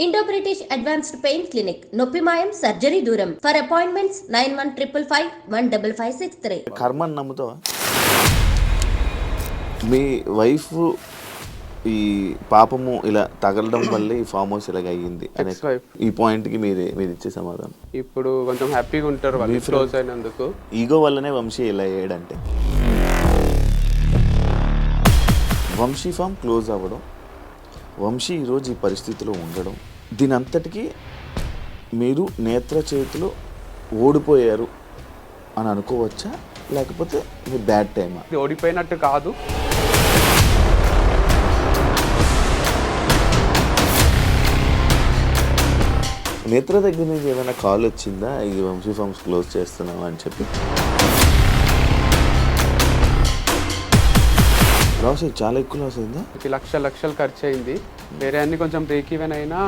Indo British advanced pain clinic, నొప్పి మాయం, surgery దూరం. For appointments 9155515563. కర్మని నమ్ముతావా? మీ వైఫ్ ఈ పాపము ఇలా తగలడం వల్లే ఈ ఫామ్ హౌస్ ఇలాగ అయ్యింది అనే ఈ పాయింట్కి మీరు ఇచ్చే సమాధానం? ఇప్పుడు కొంచెం హ్యాపీగా ఉంటారు వాళ్ళు క్లోజ్ అయినందుకు. ఈగో వల్లనే వంశీ ఇలా అయ్యాడంటే, వంశీ ఫామ్ క్లోజ్ అవ్వడం, వంశీ ఈరోజు ఈ పరిస్థితిలో ఉండడం, దీని అంతటికీ మీరు నేత్ర చేతిలో ఓడిపోయారు అని అనుకోవచ్చా, లేకపోతే మీ బ్యాడ్ టైమా? ఇది ఓడిపోయినట్టు కాదు. నేత్ర దగ్గర నుంచి ఏమైనా కాల్ వచ్చిందా ఇది వంశీ ఫార్మ్స్ క్లోజ్ చేస్తున్నావా అని చెప్పి? లాస్ చాలా ఎక్కువ లాస్ అయిందా? లక్షలు ఖర్చు అయింది. వేరే అన్ని కొంచెం బ్రేక్ ఈవెన్ అయినా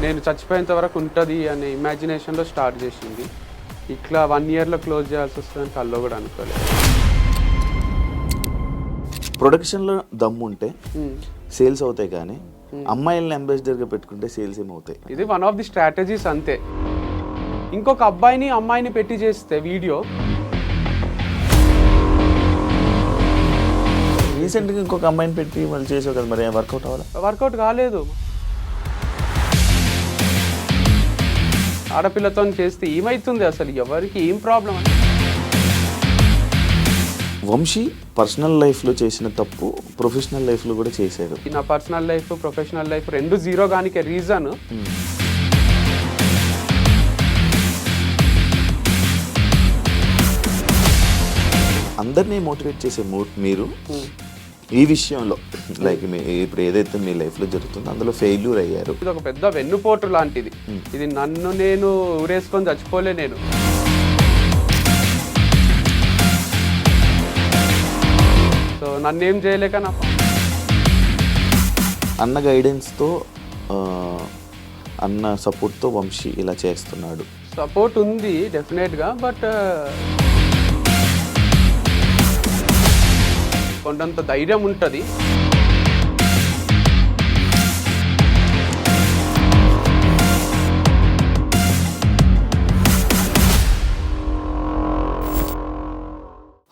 నేను చచ్చిపోయేంత వరకు ఉంటుంది అనే ఇమాజినేషన్లో స్టార్ట్ చేసింది. ఇట్లా 1 yearలో క్లోజ్ చేయాల్సి వస్తుందని కల్లో కూడా అనుకోలేదు. ప్రొడక్షన్లో దమ్ము ఉంటే సేల్స్ అవుతాయి, కానీ అమ్మాయిల్ని అంబాసిడర్గా పెట్టుకుంటే సేల్స్ ఏమవుతాయి? ఇది వన్ ఆఫ్ ది స్ట్రాటజీస్ అంతే. ఇంకొక అబ్బాయిని అమ్మాయిని పెట్టి చేస్తే వీడియో రీసెంట్గా ఇంకొక అమ్మాయిని పెట్టి వాళ్ళు చేసావు కదా, మరి వర్కౌట్ అవ్వాలి? వర్కౌట్ కాలేదు. ఆడపిల్లతో చేస్తే ఏమవుతుంది, అసలు ఎవరికి ఏం ప్రాబ్లం? వంశీ పర్సనల్ లైఫ్లో చేసిన తప్పు ప్రొఫెషనల్ లైఫ్లో కూడా చేశాడు. నా పర్సనల్ లైఫ్ ప్రొఫెషనల్ లైఫ్ రెండు జీరో గానికి రీజన్ అందరినీ మోటివేట్ చేసే మీరు ఈ విషయంలో లైక్ ఇప్పుడు ఏదైతే మీ లైఫ్లో జరుగుతుందో అందులో ఫెయిల్యూర్ అయ్యారు. ఇది ఒక పెద్ద వెన్నుపోటు లాంటిది. ఇది నన్ను నేను ఊరేసుకొని చచ్చిపోలే. నేను సో నన్ను ఏం చేయలేక నా అన్న గైడెన్స్తో అన్న సపోర్ట్తో వంశీ ఇలా చేస్తున్నాడు. సపోర్ట్ ఉంది డెఫినెట్గా, బట్ కొండంత ధైర్యం ఉంటుంది.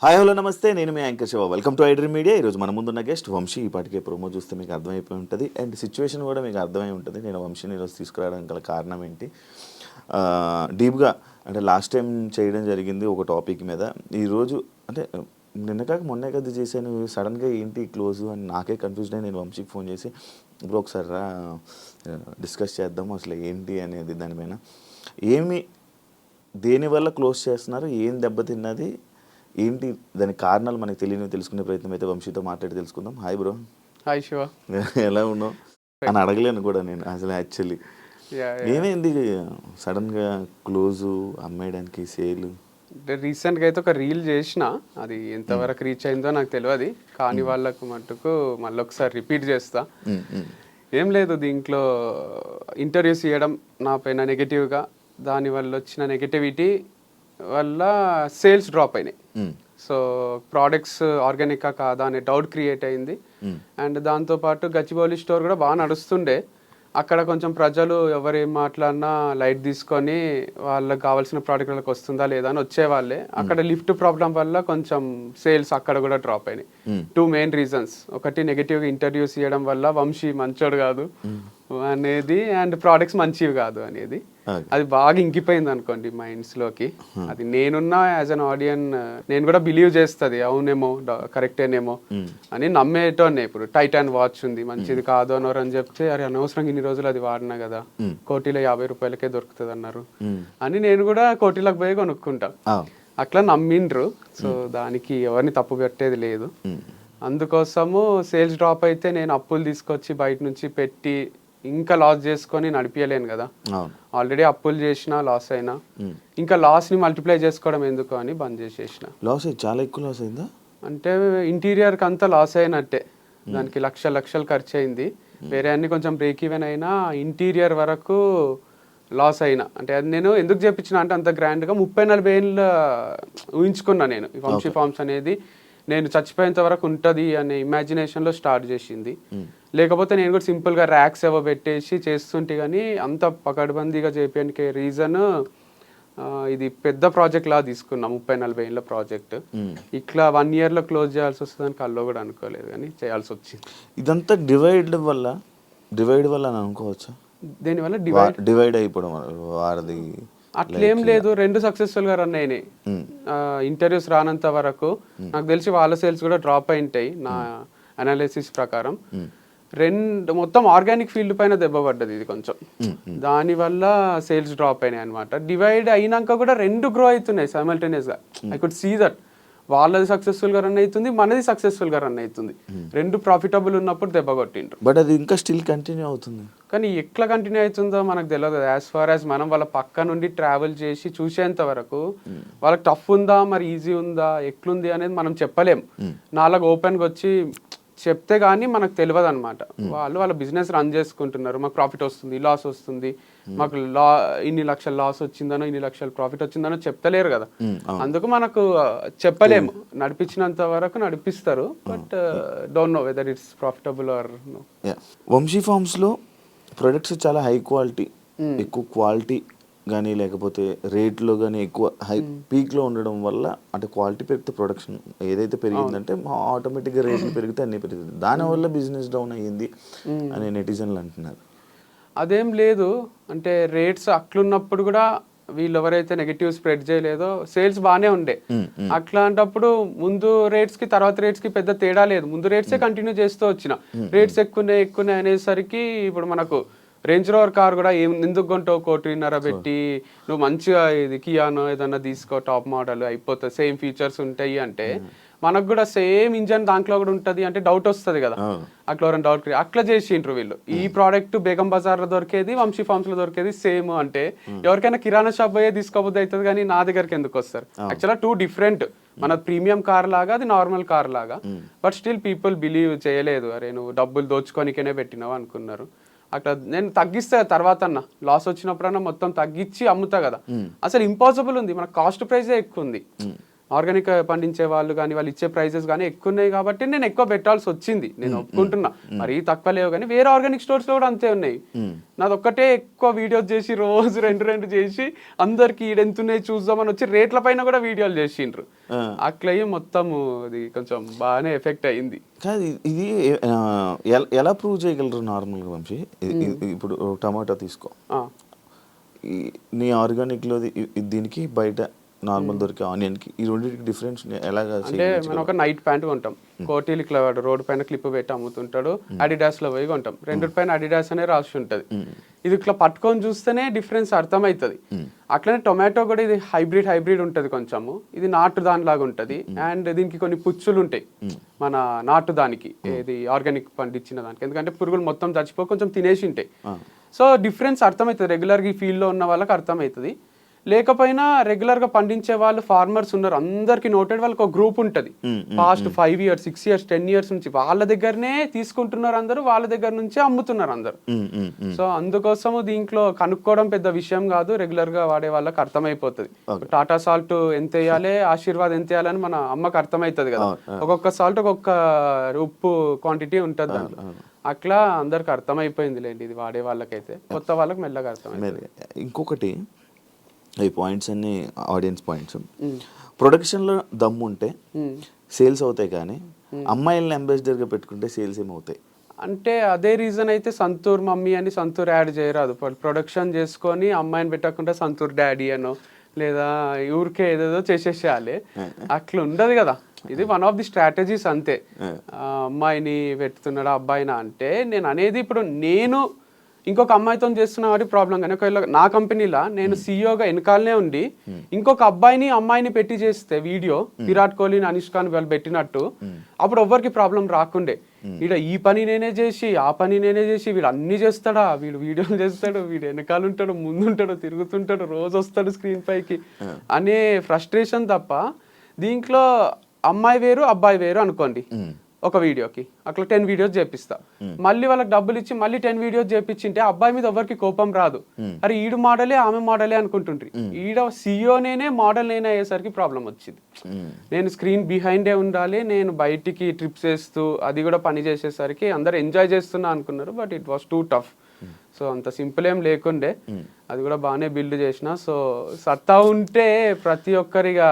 హాయ్ హలో నమస్తే, నేను మీ anchor Shiva. Welcome to iDream media. ఈరోజు మన ముందున్న గెస్ట్ వంశీ. ఈ పాటికే ప్రోమో చూస్తే మీకు అర్థమైపోయి ఉంటుంది, అండ్ సిచ్యువేషన్ కూడా మీకు అర్థమై ఉంటుంది. నేను వంశీని ఈరోజు తీసుకురావడానికి గల కారణం ఏంటి, డీప్గా అంటే లాస్ట్ టైం చేయడం జరిగింది ఒక టాపిక్ మీద. ఈరోజు అంటే నిన్న కాక మొన్నే కదా చేశాను, సడన్గా ఏంటి క్లోజు అని నాకే కన్ఫ్యూజ్ అయ్యి నేను వంశీకి ఫోన్ చేసి ఇప్పుడు ఒకసారి రా డిస్కస్ చేద్దాము అసలు ఏంటి అనేది, దానిపైన ఏమి దేనివల్ల క్లోజ్ చేస్తున్నారు, ఏం దెబ్బతిన్నది ఏంటి, దాని కారణాలు మనకు తెలియని తెలుసుకునే ప్రయత్నం అయితే వంశీతో మాట్లాడి తెలుసుకుందాం. Hi bro. హాయ్ శివ. ఎలా ఉన్నావు అని అడగలేను కూడా నేను అసలు. యాక్చువల్లీ ఏమైంది సడన్గా క్లోజు అమ్మేయడానికి సేలు? రీసెంట్గా అయితే ఒక రీల్ చేసిన, అది ఎంతవరకు రీచ్ అయిందో నాకు తెలియదు, కానీ వాళ్ళకు మట్టుకు మళ్ళీ ఒకసారి రిపీట్ చేస్తా. ఏం లేదు, దీంట్లో ఇంటర్వ్యూస్ ఇవ్వడం నా పైన నెగటివ్గా, దానివల్ల వచ్చిన నెగటివిటీ వల్ల సేల్స్ డ్రాప్ అయినాయి. సో ప్రోడక్ట్స్ ఆర్గానికా కాదా అనే డౌట్ క్రియేట్ అయింది. అండ్ దాంతోపాటు గచ్చిబౌలి స్టోర్ కూడా బాగా నడుస్తుండే. అక్కడ కొంచెం ప్రజలు ఎవరు ఏం మాట్లాడినా లైట్ తీసుకొని వాళ్ళకి కావాల్సిన ప్రోడక్ట్ వాళ్ళకి వస్తుందా లేదా అని వచ్చేవాళ్ళే. అక్కడ లిఫ్ట్ ప్రాబ్లం వల్ల కొంచెం సేల్స్ అక్కడ కూడా డ్రాప్ అయినాయి. 2 మెయిన్ రీజన్స్. ఒకటి నెగటివ్గా ఇంటర్వ్యూస్ ఇవ్వడం వల్ల వంశీ మంచోడు కాదు అనేది, అండ్ ప్రోడక్ట్స్ మంచివి కాదు అనేది. అది బాగా ఇంకిపోయింది అనుకోండి మైండ్స్లోకి. అది నేనున్నా యాజ్ అన్ ఆడియన్ నేను కూడా బిలీవ్ చేస్తుంది, అవునేమో కరెక్టేనేమో అని నమ్మేటోనే. ఇప్పుడు టైటాన్ వాచ్ ఉంది, మంచిది కాదు అన్నారు అని చెప్తే, అరే అనవసరంగా ఇన్ని రోజులు అది వాడినా కదా, కోటిలో 50 రూపాయలకే దొరుకుతుంది అన్నారు అని నేను కూడా కోటిలకు పోయి కొనుక్కుంటా. అట్లా నమ్మిండ్రు. సో దానికి ఎవరిని తప్పు పెట్టేది లేదు. అందుకోసము సేల్స్ డ్రాప్ అయితే నేను అప్పులు తీసుకొచ్చి బయట నుంచి పెట్టి ఇంకా లాస్ చేసుకొని నడిపించలేను కదా. ఆల్రెడీ అప్పులు చేసినా లాస్ అయినా ఇంకా లాస్ని మల్టిప్లై చేసుకోవడం ఎందుకు అని బంద్ చేసేసిన. లాస్ చాలా ఎక్కువ లాస్ అయిందా? అంటే ఇంటీరియర్కి అంతా లాస్ అయినట్టే. దానికి లక్షలు ఖర్చు అయింది. వేరే అన్ని కొంచెం బ్రేక్ ఈవెన్ అయినా ఇంటీరియర్ వరకు లాస్ అయినా. అంటే అది నేను ఎందుకు చెప్పించిన అంటే అంత గ్రాండ్గా 30-40 ఏళ్ళు ఊహించుకున్నా నేను. వంశీ ఫార్మ్స్ అనేది నేను చచ్చిపోయేంత వరకు ఉంటుంది అనే ఇమాజినేషన్లో స్టార్ట్ చేసింది. లేకపోతే నేను కూడా సింపుల్గా ర్యాక్స్ ఏవో పెట్టేసి చేస్తుంటే కానీ అంత పకడ్బందీగా చేయడానికి రీజన్ ఇది పెద్ద ప్రాజెక్ట్ లా తీసుకున్నా, 30-40 ఏళ్ళ ప్రాజెక్ట్. ఇట్లా 1 yearలో క్లోజ్ చేయాల్సి వస్తుందని కల్లో కూడా అనుకోలేదు, కానీ చేయాల్సి వచ్చింది. ఇదంతా డివైడ్ వల్ల అని అనుకోవచ్చా? దీనివల్ల డివైడ్ అయిపోవడం వారిది అట్లేం లేదు, 2 సక్సెస్ఫుల్ గా రన్ అయినాయి. ఇంటర్వ్యూస్ రానంత వరకు నాకు తెలిసి వాళ్ళ సేల్స్ కూడా డ్రాప్ అయింటాయి నా అనాలిసిస్ ప్రకారం. మొత్తం ఆర్గానిక్ ఫీల్డ్ పైన దెబ్బ పడ్డది ఇది కొంచెం, దానివల్ల సేల్స్ డ్రాప్ అయినాయి అనమాట. డివైడ్ అయినాక కూడా 2 గ్రో అవుతున్నాయి సైమల్టేనియస్ గా. ఐ కుడ్ సీ దట్ వాళ్ళది సక్సెస్ఫుల్ గా రన్ అవుతుంది, మనది సక్సెస్ఫుల్ గా రన్ అవుతుంది. 2 ప్రాఫిటబుల్ ఉన్నప్పుడు దెబ్బ కొట్టిండ్రు. బట్ అది ఇంకా స్టిల్ కంటిన్యూ అవుతుంది. కానీ ఎట్లా కంటిన్యూ అవుతుందో మనకు తెలియదు. యాజ్ ఫార్ యాజ్ మనం వాళ్ళ పక్క నుండి ట్రావెల్ చేసి చూసేంత వరకు వాళ్ళకి టఫ్ ఉందా మరి ఈజీ ఉందా ఎట్లుంది అనేది మనం చెప్పలేం. నాలుగు ఓపెన్గా వచ్చి చెప్తే కానీ మనకు తెలియదు అనమాట. వాళ్ళ బిజినెస్ రన్ చేసుకుంటున్నారు, మాకు ప్రాఫిట్ వస్తుంది, లాస్ వస్తుంది, మాకు ఇన్ని లక్షల లాస్ వచ్చిందనో ఇన్ని లక్షల ప్రాఫిట్ వచ్చిందనో చెప్తలేరు కదా. అందుకు మనకు చెప్పలేము. నడిపించినంత వరకు నడిపిస్తారు, but don't know whether it's profitable or no. Vamsi ఫార్మ్స్లో ప్రొడక్ట్స్ చాలా హై క్వాలిటీ, ఎక్కువ క్వాలిటీ కానీ లేకపోతే రేట్లో కానీ ఎక్కువ హై పీక్లో ఉండడం వల్ల అంటే క్వాలిటీ పెరిగితే ప్రొడక్షన్ ఏదైతే పెరిగిందంటే ఆటోమేటిక్గా రేట్లు పెరిగితే అన్నీ పెరుగుతుంది. దానివల్ల బిజినెస్ డౌన్ అయ్యింది అని నెటిజన్లు అంటున్నారు. అదేం లేదు, అంటే రేట్స్ అట్లున్నప్పుడు కూడా వీళ్ళు ఎవరైతే నెగటివ్ స్ప్రెడ్ చేయలేదో సేల్స్ బాగానే ఉండే. అట్లాంటప్పుడు ముందు రేట్స్ కి తర్వాత రేట్స్ కి పెద్ద తేడా లేదు, ముందు రేట్సే కంటిన్యూ చేస్తూ వచ్చిన. రేట్స్ ఎక్కువ అనేసరికి ఇప్పుడు మనకు రేంజ్ రోవర్ కార్ కూడా ఎందుకు కొంటావు 1.5 పెట్టి, నువ్వు మంచిగా ఇది కియానో ఏదన్నా తీసుకో టాప్ మోడల్ అయిపోతుంది, సేమ్ ఫీచర్స్ ఉంటాయి అంటే మనకు కూడా సేమ్ ఇంజన్ దాంట్లో కూడా ఉంటుంది అంటే డౌట్ వస్తుంది కదా. అట్లా డౌట్ అట్లా చేసిండ్రు వీళ్ళు. ఈ ప్రోడక్ట్ బేగం బజార్ లో దొరికేది, వంశీ ఫార్మ్స్ లో దొరికేది సేమ్ అంటే ఎవరికైనా కిరాణా షాప్ పోయే తీసుకోబోద్ది అవుతుంది, కానీ నా దగ్గరికి ఎందుకు వస్తారు? యాక్చువల్గా 2 డిఫరెంట్, మన ప్రీమియం కార్ లాగా అది నార్మల్ కార్ లాగా. బట్ స్టిల్ పీపుల్ బిలీవ్ చేయలేదు, అరే నువ్వు డబ్బులు దోచుకోనికనే పెట్టినావు అనుకున్నారు. అట్లా నేను తగ్గిస్తా తర్వాత అన్న లాస్ వచ్చినప్పుడన్నా మొత్తం తగ్గించి అమ్ముతా కదా. అసలు ఇంపాసిబుల్ ఉంది, మన కాస్ట్ ప్రైజే ఎక్కువ ఉంది. ఆర్గానిక్ పండించే వాళ్ళు కానీ వాళ్ళు ఇచ్చే ప్రైజెస్ కానీ ఎక్కువ ఉన్నాయి కాబట్టి నేను ఎక్కువ పెట్టాల్సి వచ్చింది, నేను ఒప్పుకుంటున్నా. మరీ తక్కువ లేవు, కానీ వేరే ఆర్గానిక్ స్టోర్స్ లో కూడా అంతే ఉన్నాయి. నాది ఒక్కటే ఎక్కువ వీడియోస్ చేసి రోజు 2 చేసి అందరికి ఈడెంతున్నాయి చూద్దామని వచ్చి రేట్ల పైన కూడా వీడియోలు చేసిండ్రు. అట్లా మొత్తం ఇది కొంచెం బాగానే ఎఫెక్ట్ అయ్యింది. కాదు ఇది ఎలా ప్రూవ్ చేయగలరు నార్మల్గా వంశీ? ఇప్పుడు టమాటా తీసుకో, నీ ఆర్గానిక్లో దీనికి బయట నార్మల్ దొరికే ఆనియన్ కి ఈ రెండింటికి డిఫరెన్స్ ఎలాగా? అంటే మనం ఒక నైట్ ప్యాంట్ కొంటాం, కోటీలు ఇట్లా రోడ్ పైన క్లిప్ పెట్టి అమ్ముతుంటాడు, అడిడాస్ లో పోయి కొంటాం, 2 పైన అడిడాస్ అనే రాసి ఉంటది. ఇది ఇట్లా పట్టుకొని చూస్తేనే డిఫరెన్స్ అర్థమవుతుంది. అట్లనే టొమాటో కూడా ఇది హైబ్రిడ్ ఉంటది కొంచెము, ఇది నాటు దానిలాగా ఉంటది. అండ్ దీనికి కొన్ని పుచ్చులు ఉంటాయి మన నాటు దానికి, ఇది ఆర్గానిక్ పండించిన దానికి, ఎందుకంటే పురుగులు మొత్తం చచ్చిపో కొంచెం తినేసి ఉంటాయి. సో డిఫరెన్స్ అర్థమవుతుంది, రెగ్యులర్గా ఈ ఫీల్డ్ లో ఉన్న వాళ్ళకి అర్థమవుతుంది. లేకపోయినా రెగ్యులర్ గా పండించే వాళ్ళు ఫార్మర్స్ ఉన్నారు, అందరికి నోటెడ్ వాళ్ళకి ఒక గ్రూప్ ఉంటుంది. పాస్ట్ 5 years 6 years 10 years నుంచి వాళ్ళ దగ్గరనే తీసుకుంటున్నారు అందరూ, వాళ్ళ దగ్గర నుంచే అమ్ముతున్నారు అందరు. సో అందుకోసము దీంట్లో కనుక్కోవడం పెద్ద విషయం కాదు, రెగ్యులర్ గా వాడే వాళ్ళకి అర్థమైపోతుంది. టాటా సాల్ట్ ఎంత వేయాలి, ఆశీర్వాద్ ఎంత వేయాలని మన అమ్మకి అర్థమవుతుంది కదా. ఒక్కొక్క సాల్ట్ ఒక్కొక్క ఉప్పు క్వాంటిటీ ఉంటుంది దాంట్లో. అట్లా అందరికి అర్థమైపోయింది లేండి, ఇది వాడే వాళ్ళకైతే. కొత్త వాళ్ళకి మెల్లగా అర్థమైంది. ఇంకొకటి ఈ పాయింట్స్ అన్ని ఆడియన్స్ పాయింట్స్, ప్రొడక్షన్లో దమ్ము ఉంటే సేల్స్ అవుతాయి, కానీ అమ్మాయిల్ని అంబాసిడర్గా పెట్టుకుంటే సేల్స్ ఏమవుతాయి అంటే అదే రీజన్ అయితే సంతూర్ మమ్మీ అని సంతూర్ యాడ్ చేయరాదు. ప్రొడక్షన్ చేసుకొని అమ్మాయిని పెట్టకుండా సంతూర్ డాడీ అనో లేదా ఊరికే ఏదేదో చేసేసేయాలి, అట్లా ఉండదు కదా. ఇది వన్ ఆఫ్ ది స్ట్రాటజీస్ అంతే. అమ్మాయిని పెడుతున్నాడా అబ్బాయినా అంటే నేను అనేది, ఇప్పుడు నేను ఇంకొక అమ్మాయితో చేస్తున్నా కాబట్టి ప్రాబ్లం. కానీ ఒకవేళ నా కంపెనీలో నేను సీఈఓగా వెనకాలనే ఉండి ఇంకొక అబ్బాయిని అమ్మాయిని పెట్టి చేస్తే వీడియో, విరాట్ కోహ్లీని అనుష్కాని వాళ్ళు పెట్టినట్టు, అప్పుడు ఎవ్వరికి ప్రాబ్లం రాకుండే. వీడు ఈ పని నేనే చేసి ఆ పని నేనే చేసి వీడు అన్ని చేస్తాడా, వీడు వీడియోలు చేస్తాడు, వీడు వెనకాల ఉంటాడు ముందుంటాడు తిరుగుతుంటాడు రోజు వస్తాడు స్క్రీన్ పైకి అనే ఫ్రస్ట్రేషన్ తప్ప దీంట్లో అమ్మాయి వేరు అబ్బాయి వేరు అనుకోండి. ఒక వీడియోకి అట్లా 10 వీడియోస్ చేపిస్తా. మళ్ళీ వాళ్ళకి డబ్బులు ఇచ్చి మళ్ళీ 10 వీడియోస్ చేపించింటే అబ్బాయి మీద ఎవరికి కోపం రాదు. అరే ఈడు మోడలే ఆమె మోడలే అనుకుంటుండ్రి. ఈడ CEO నేనే మోడల్ నేనే అయ్యేసరికి ప్రాబ్లం వచ్చింది. నేను స్క్రీన్ బిహైండే ఉండాలి, నేను బయటికి ట్రిప్స్ వేస్తూ అది కూడా పని చేసేసరికి అందరు ఎంజాయ్ చేస్తున్నా అనుకున్నారు. But it was two tough. So అంత సింపుల్ ఏం లేకుండే, అది కూడా బాగానే బిల్డ్ చేసిన. సో సత్తా ఉంటే ప్రతి ఒక్కరిగా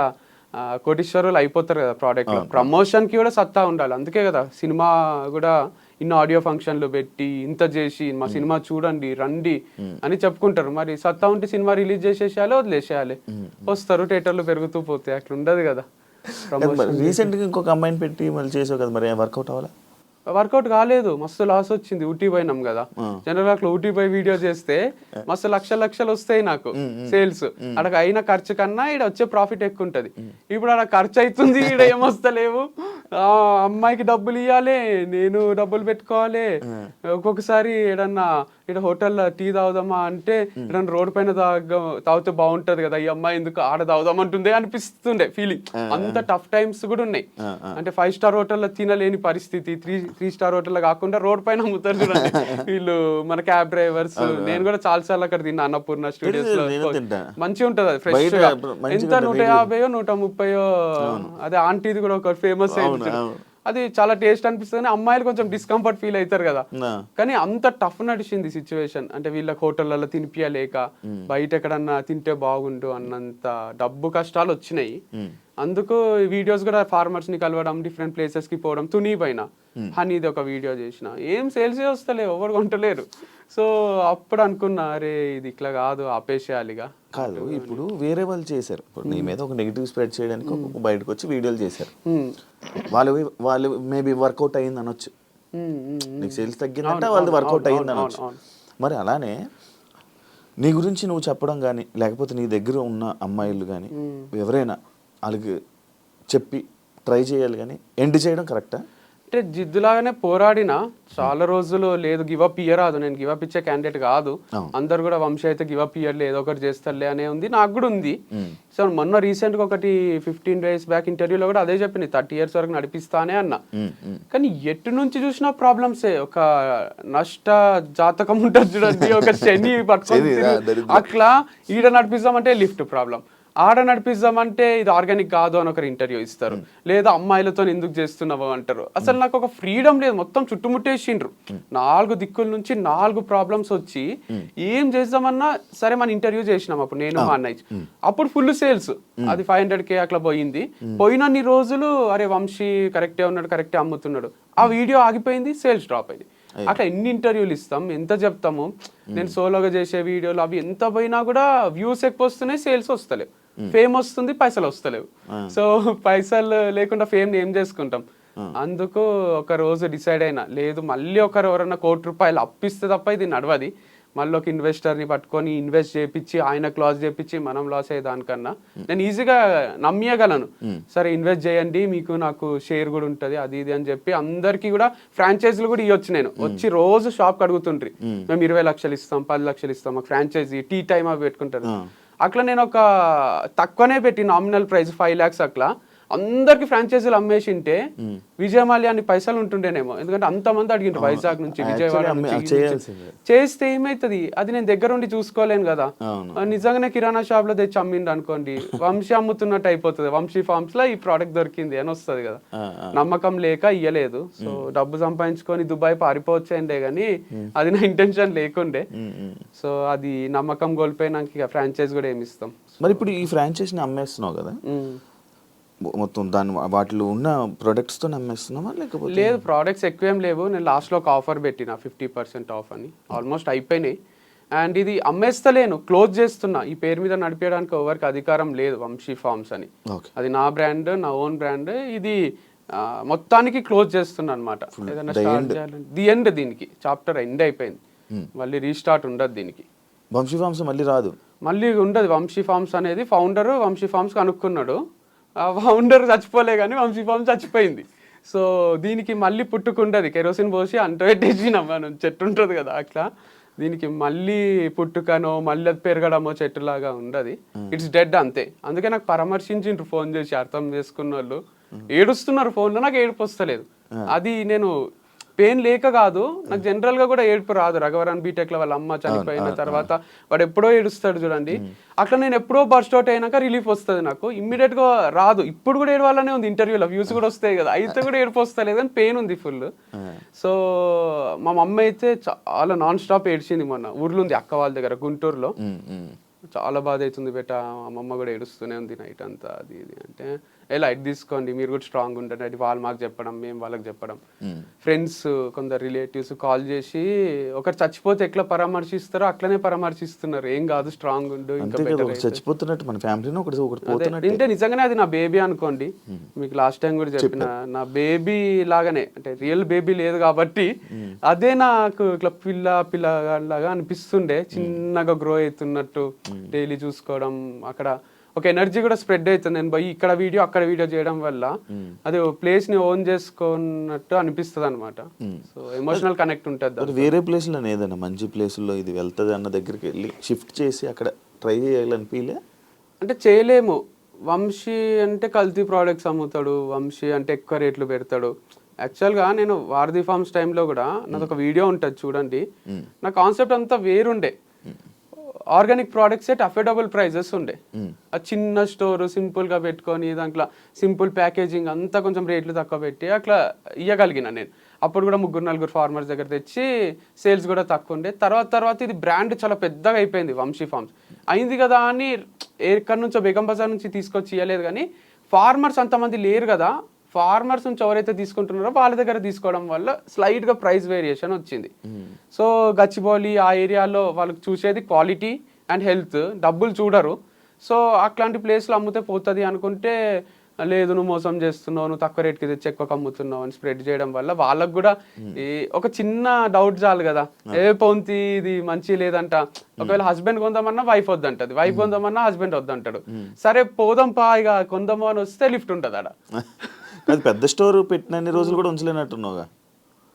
కోటీశ్వరులు అయిపోతారు కదా ప్రోడక్ట్ లో. ప్రమోషన్ కి కూడా సత్తా ఉండాలి. అందుకే కదా సినిమా కూడా ఇన్ని ఆడియో ఫంక్షన్లు పెట్టి ఇంత చేసి మా సినిమా చూడండి రండి అని చెప్పుకుంటారు. మరి సత్తా ఉంటే సినిమా రిలీజ్ చేసేసేయాలి, వదిలేసేయాలి, వస్తారు థియేటర్లు పెరుగుతూ పోతాయి. అట్లా ఉండదు కదా. రీసెంట్ గా ఇంకొక అమ్మాయిని పెట్టి మళ్ళీ చేసావు కదా, మరి వర్కౌట్ అవ్వాలా? వర్కౌట్ కాలేదు, మస్తు లాస్ వచ్చింది. ఊటీ పోయినాం కదా, జనరల్ అట్లా ఊటీ పోయి వీడియో చేస్తే మస్తు లక్షలు వస్తాయి నాకు సేల్స్. అక్కడ అయిన ఖర్చు కన్నా ఈడ వచ్చే ప్రాఫిట్ ఎక్కువ ఉంటది. ఇప్పుడు అక్కడ ఖర్చు అవుతుంది, ఈడ ఏమొస్తలేవు. అమ్మాయికి డబ్బులు ఇవ్వాలి, నేను డబ్బులు పెట్టుకోవాలి. ఒక్కొక్కసారి ఏడన్నా ఇక్కడ హోటల్లో టీ తాగుదామా అంటే ఏదన్నా రోడ్ పైన తాగితే బాగుంటది కదా, ఈ అమ్మాయి ఎందుకు ఆడ తాగుదామంటుందే అనిపిస్తుండే ఫీలింగ్. అంత టఫ్ టైమ్స్ కూడా ఉన్నాయి. అంటే 5 స్టార్ హోటల్లో తినలేని పరిస్థితి, 3 స్టార్ హోటల్లో కాకుండా రోడ్ పైన అమ్ముతారు చూడండి వీళ్ళు, మన క్యాబ్ డ్రైవర్స్. నేను కూడా చాలా అక్కడ తిన్నా అన్నపూర్ణ స్టూడియోస్ లో. మంచిగా ఉంటది అది, ఫ్రెష్ గా. ఎంత 150 130. అదే ఆంటీది కూడా ఒక ఫేమస్ అయింది, అది చాలా టేస్ట్ అనిపిస్తుంది. అమ్మాయిలు కొంచెం డిస్కంఫర్ట్ ఫీల్ అవుతారు కదా. కానీ అంత టఫ్ నడిచింది సిచ్యువేషన్. అంటే వీళ్ళకి హోటళ్లలో తినిపియలేక, బయట ఎక్కడన్నా తింటే బాగుండు అన్నంత డబ్బు కష్టాలు వచ్చినాయి. అందుకు వీడియోస్ కూడా ఫార్మర్స్ ని కలవడం, డిఫరెంట్ ప్లేసెస్ కి పోవడం. తుని పైన హనీది ఒక వీడియో చేసిన, ఏం సేల్స్ వస్తలేవు, ఎవరు కొంటలేరు. సో అప్పుడు అనుకున్నా, అరే ఇది ఇట్లా కాదు, ఆపేసేయాలిగా. కాదు, ఇప్పుడు వేరే వాళ్ళు చేశారు, ఇప్పుడు నీ మీద ఒక నెగిటివ్ స్ప్రెడ్ చేయడానికి ఒక బయటకు వచ్చి వీడియోలు చేశారు. వాళ్ళు మేబీ వర్కౌట్ అయ్యింది అనొచ్చు, నీకు సేల్స్ తగ్గిందంటే వాళ్ళది వర్కౌట్ అయ్యింది అనొచ్చు. మరి అలానే నీ గురించి నువ్వు చెప్పడం కానీ, లేకపోతే నీ దగ్గర ఉన్న అమ్మాయిలు కానీ ఎవరైనా వాళ్ళకి చెప్పి ట్రై చేయాలి, కానీ ఎండ్ చేయడం కరెక్టా? అంటే జిద్దులాగానే పోరాడినా చాలా రోజులు లేదు, గివప్ ఇయ్యరాదు, నేను గివప్ ఇచ్చే క్యాండిడేట్ కాదు. అందరు కూడా వంశీ అయితే గివప్ ఇయ్యర్లే, ఏదో ఒకటి చేస్తారులే అనే ఉంది, నాకు కూడా ఉంది. సో మొన్న రీసెంట్ గా ఒకటి 15 days బ్యాక్ ఇంటర్వ్యూలో కూడా అదే చెప్పింది, 30 years వరకు నడిపిస్తానే అన్న. కానీ ఎటు నుంచి చూసినా ప్రాబ్లమ్సే. ఒక నష్ట జాతకం ఉంటుంది చూడండి, ఒక శని పట్టుకొని అట్లా. ఈడ నడిపిస్తామంటే లిఫ్ట్ ప్రాబ్లం, ఆడ నడిపిస్తామంటే ఇది ఆర్గానిక్ కాదు అని ఒకరు ఇంటర్వ్యూ ఇస్తారు, లేదా అమ్మాయిలతో ఎందుకు చేస్తున్నావు అంటారు. అసలు నాకు ఒక ఫ్రీడమ్ లేదు, మొత్తం చుట్టుముట్టేసిండ్రు. 4 దిక్కుల నుంచి 4 ప్రాబ్లమ్స్ వచ్చి ఏం చేద్దామన్నా సరే. మన ఇంటర్వ్యూ చేసినాం అప్పుడు నేను మా అన్నయ్య, అప్పుడు ఫుల్ సేల్స్, అది 500K అట్లా పోయింది. పోయినన్ని రోజులు అరే వంశీ కరెక్టే ఉన్నాడు, కరెక్టే అమ్ముతున్నాడు, ఆ వీడియో ఆగిపోయింది, సేల్స్ డ్రాప్ అయింది. అట్లా ఎన్ని ఇంటర్వ్యూలు ఇస్తాం, ఎంత చెప్తాము. నేను సోలోగా చేసే వీడియోలు అవి ఎంత పోయినా కూడా వ్యూస్ ఎక్కువ వస్తున్నాయి, సేల్స్ వస్తలేవు. ఫేమ్ వస్తుంది, పైసలు వస్తలేవు. సో పైసలు లేకుండా ఫేమ్ ఏం చేసుకుంటాం. అందుకు ఒక రోజు డిసైడ్ అయినా, లేదు మళ్ళీ ఒకరు ఎవరన్నా ₹1,00,00,000 అప్పిస్తే తప్ప ఇది నడవది. మళ్ళీ ఒక ఇన్వెస్టర్ని పట్టుకొని ఇన్వెస్ట్ చేయించి ఆయనకు లాస్ చేయించి మనం లాస్ అయ్యే దానికన్నా నేను ఈజీగా నమ్మియగలను. సరే ఇన్వెస్ట్ చేయండి, మీకు నాకు షేర్ కూడా ఉంటుంది, అది ఇది అని చెప్పి అందరికీ కూడా ఫ్రాంచైజీలు కూడా ఇవ్వచ్చు. నేను వచ్చి రోజు షాప్కి అడుగుతుండ్రి, మేము 20 లక్షలు ఇస్తాం, 10 లక్షలు ఇస్తాం, మాకు ఫ్రాంచైజీ టీ టైమ్ అవి పెట్టుకుంటారు. అట్లా నేను ఒక తక్కువనే పెట్టి నామినల్ ప్రైస్ 5 lakhs అట్లా అందరికి ఫ్రాంచైజీలు అమ్మేసింటే విజయమాల్యా అన్ని పైసలు ఉంటుండేనేమో. ఎందుకంటే అంతమంది అడిగిండ్రు వైజాగ్ నుంచి, విజయవాడ నుంచి. చేస్తే ఏమైతుంది, అది నేను దగ్గర ఉండి చూసుకోలేను కదా. నిజంగానే కిరాణా షాప్ లో తెచ్చి అమ్మిండు అనుకోండి, వంశీ అమ్ముతున్నట్టు అయిపోతుంది. వంశీ ఫార్మ్స్ లో ఈ ప్రోడక్ట్ దొరికింది అని వస్తుంది కదా. నమ్మకం లేక ఇయ్యలేదు. సో డబ్బు సంపాదించుకొని దుబాయ్ పారిపోవచ్చండే గానీ అది నా ఇంటెన్షన్ లేకుండే. సో అది నమ్మకం కోల్పోయినాక ఫ్రాంచైజ్ కూడా ఏమి ఇస్తాం. మరి ఇప్పుడు ఈ ఫ్రాంచైజీని అమ్మేస్తున్నావు కదా, మొత్తం దాని వాటిలో ఉన్న ప్రొడక్ట్స్తో అమ్మేస్తున్నామా లేకపోతే? లేదు, ప్రోడక్ట్స్ ఎక్కువేం లేవు. నేను లాస్ట్లో ఒక ఆఫర్ పెట్టిన 50% ఆఫ్ అని, ఆల్మోస్ట్ అయిపోయినాయి. అండ్ ఇది అమ్మేస్తలేను, క్లోజ్ చేస్తున్నా. ఈ పేరు మీద నడిపేయడానికి ఎవరికి అధికారం లేదు, వంశీ ఫార్మ్స్ అని. అది నా బ్రాండ్, నా ఓన్ బ్రాండ్. ఇది మొత్తానికి క్లోజ్ చేస్తున్నా అనమాట. ఏదైనా స్టార్ట్ చేయాలంటే ది ఎండ్, దీనికి చాప్టర్ ఎండ్ అయిపోయింది, మళ్ళీ రీస్టార్ట్ ఉండదు దీనికి. వంశీ ఫార్మ్స్ మళ్ళీ రాదు, మళ్ళీ ఉండదు. వంశీ ఫార్మ్స్ అనేది ఫౌండర్ వంశీ ఫార్మ్స్ కనుక్కున్నాడు, ఫౌండర్ చచ్చిపోలే కానీ వంశీ ఫార్మ్స్ చచ్చిపోయింది. సో దీనికి మళ్ళీ పుట్టుకుంటుంది, కెరోసిన్ పోసి అంటపెట్టేసినాం మనం, చెట్టు ఉంటుంది కదా అట్లా. దీనికి మళ్ళీ పుట్టుకనో మళ్ళీ అది పెరగడమో చెట్టులాగా ఉండదు, ఇట్స్ డెడ్ అంతే. అందుకే నాకు పరామర్శించిండ్రు ఫోన్ చేసి, అర్థం చేసుకున్న వాళ్ళు ఏడుస్తున్నారు ఫోన్లో, నాకు ఏడుపు వస్తలేదు. అది నేను పెయిన్ లేక కాదు, నాకు జనరల్ గా కూడా ఏడుపు రాదు. రఘవరన్ బీటెక్ లో వాళ్ళ అమ్మ చనిపోయిన తర్వాత వాడు ఎప్పుడో ఏడుస్తాడు చూడండి, అట్లా నేను ఎప్పుడో బర్స్ట్ అవుట్ అయినాక రిలీఫ్ వస్తుంది. నాకు ఇమ్మీడియట్ గా రాదు. ఇప్పుడు కూడా ఏడవాలనే ఉంది, ఇంటర్వ్యూలో వ్యూస్ కూడా వస్తాయి కదా, అయితే కూడా ఏడుపు వస్తలేదు అని పెయిన్ ఉంది ఫుల్. సో మా మమ్మీ అయితే చాలా నాన్ స్టాప్ ఏడ్చింది. మొన్న ఊర్లో ఉంది అక్క వాళ్ళ దగ్గర గుంటూరులో, చాలా బాధ అవుతుంది బెట, అమ్మమ్మ కూడా ఏడుస్తూనే ఉంది నైట్ అంతా. అది ఇది అంటే లైట్ తీసుకోండి, మీరు కూడా స్ట్రాంగ్ ఉంటుంది. అది వాళ్ళు మాకు చెప్పడం, మేము వాళ్ళకి చెప్పడం. ఫ్రెండ్స్ కొందరు రిలేటివ్స్ కాల్ చేసి ఒకరు చచ్చిపోతే ఎట్లా పరామర్శిస్తారో అట్లనే పరామర్శిస్తున్నారు, ఏం కాదు స్ట్రాంగ్ ఉండు ఇంకా చచ్చిపోతున్నట్టు మన ఫ్యామిలీలో అంటే నిజంగానే అది నా బేబీ అనుకోండి. మీకు లాస్ట్ టైం కూడా చెప్పిన, నా బేబీ లాగానే, అంటే రియల్ బేబీ లేదు కాబట్టి అదే నాకు ఇట్లా పిల్లలాగా అనిపిస్తుండే, చిన్నగా గ్రో అవుతున్నట్టు డైలీ చూసుకోవడం. అక్కడ ఒక ఎనర్జీ కూడా స్ప్రెడ్ అవుతుంది. నేను పోయి ఇక్కడ వీడియో అక్కడ వీడియో చేయడం వల్ల అది ప్లేస్ ని ఓన్ చేసుకున్నట్టు అనిపిస్తుంది అనమాట. సో ఎమోషనల్ కనెక్ట్ ఉంటుంది. వేరే ప్లేస్ లో ఏదైనా మంచి ప్లేస్ లో ఇది వెళ్తుంది అన్న దగ్గరికి వెళ్ళి షిఫ్ట్ చేసి అక్కడ ట్రై చేయాలనిపించలే? అంటే చేయలేము. వంశీ అంటే కల్తీ ప్రోడక్ట్స్ అమ్ముతాడు, వంశీ అంటే ఎక్కువ రేట్లు పెడతాడు. యాక్చువల్గా నేను వారధి ఫార్మ్స్ టైంలో కూడా నాది ఒక వీడియో ఉంటుంది చూడండి, నా కాన్సెప్ట్ అంతా వేరుండే. Organic products at affordable prices ఉండే. ఆ చిన్న స్టోర్ సింపుల్ గా పెట్టుకొని దాంట్లో సింపుల్ ప్యాకేజింగ్ అంతా కొంచెం రేట్లు తక్కువ పెట్టి అట్లా ఇవ్వగలిగిన నేను. అప్పుడు కూడా 3-4 ఫార్మర్స్ దగ్గర తెచ్చి సేల్స్ కూడా తక్కువ ఉండే. తర్వాత ఇది బ్రాండ్ చాలా పెద్దగా అయిపోయింది వంశీ ఫార్మ్స్. అయింది కదా అని ఎక్కడి నుంచో బేగం బజార్ నుంచి తీసుకొచ్చి ఇవ్వలేదు, కానీ ఫార్మర్స్ అంతమంది లేరు కదా, ఫార్మర్స్ నుంచి ఎవరైతే తీసుకుంటున్నారో వాళ్ళ దగ్గర తీసుకోవడం వల్ల స్లైట్ గా ప్రైస్ వేరియేషన్ వచ్చింది. సో గచ్చిబౌలి ఆ ఏరియాలో వాళ్ళకి చూసేది క్వాలిటీ అండ్ హెల్త్, డబ్బులు చూడరు. సో అట్లాంటి ప్లేస్లో అమ్ముతే పోతుంది అనుకుంటే, లేదు నువ్వు మోసం చేస్తున్నావు, నువ్వు తక్కువ రేట్కి తెచ్చి ఎక్కువ అమ్ముతున్నావు అని స్ప్రెడ్ చేయడం వల్ల వాళ్ళకు కూడా ఒక చిన్న డౌట్ చాలు కదా, పొంతి ఇది మంచి లేదంట. ఒకవేళ హస్బెండ్ కొందామన్నా వైఫ్ వద్దంటది, వైఫ్ కొందామన్నా హస్బెండ్ వద్దంటాడు. సరే పోదాం పా ఇక కొందాము అని వస్తే లిఫ్ట్ ఉంటుంది ఆడ. అది పెద్ద స్టోర్ పెట్టినన్ని రోజులు కూడా ఉంచలేనట్టున్నావుగా.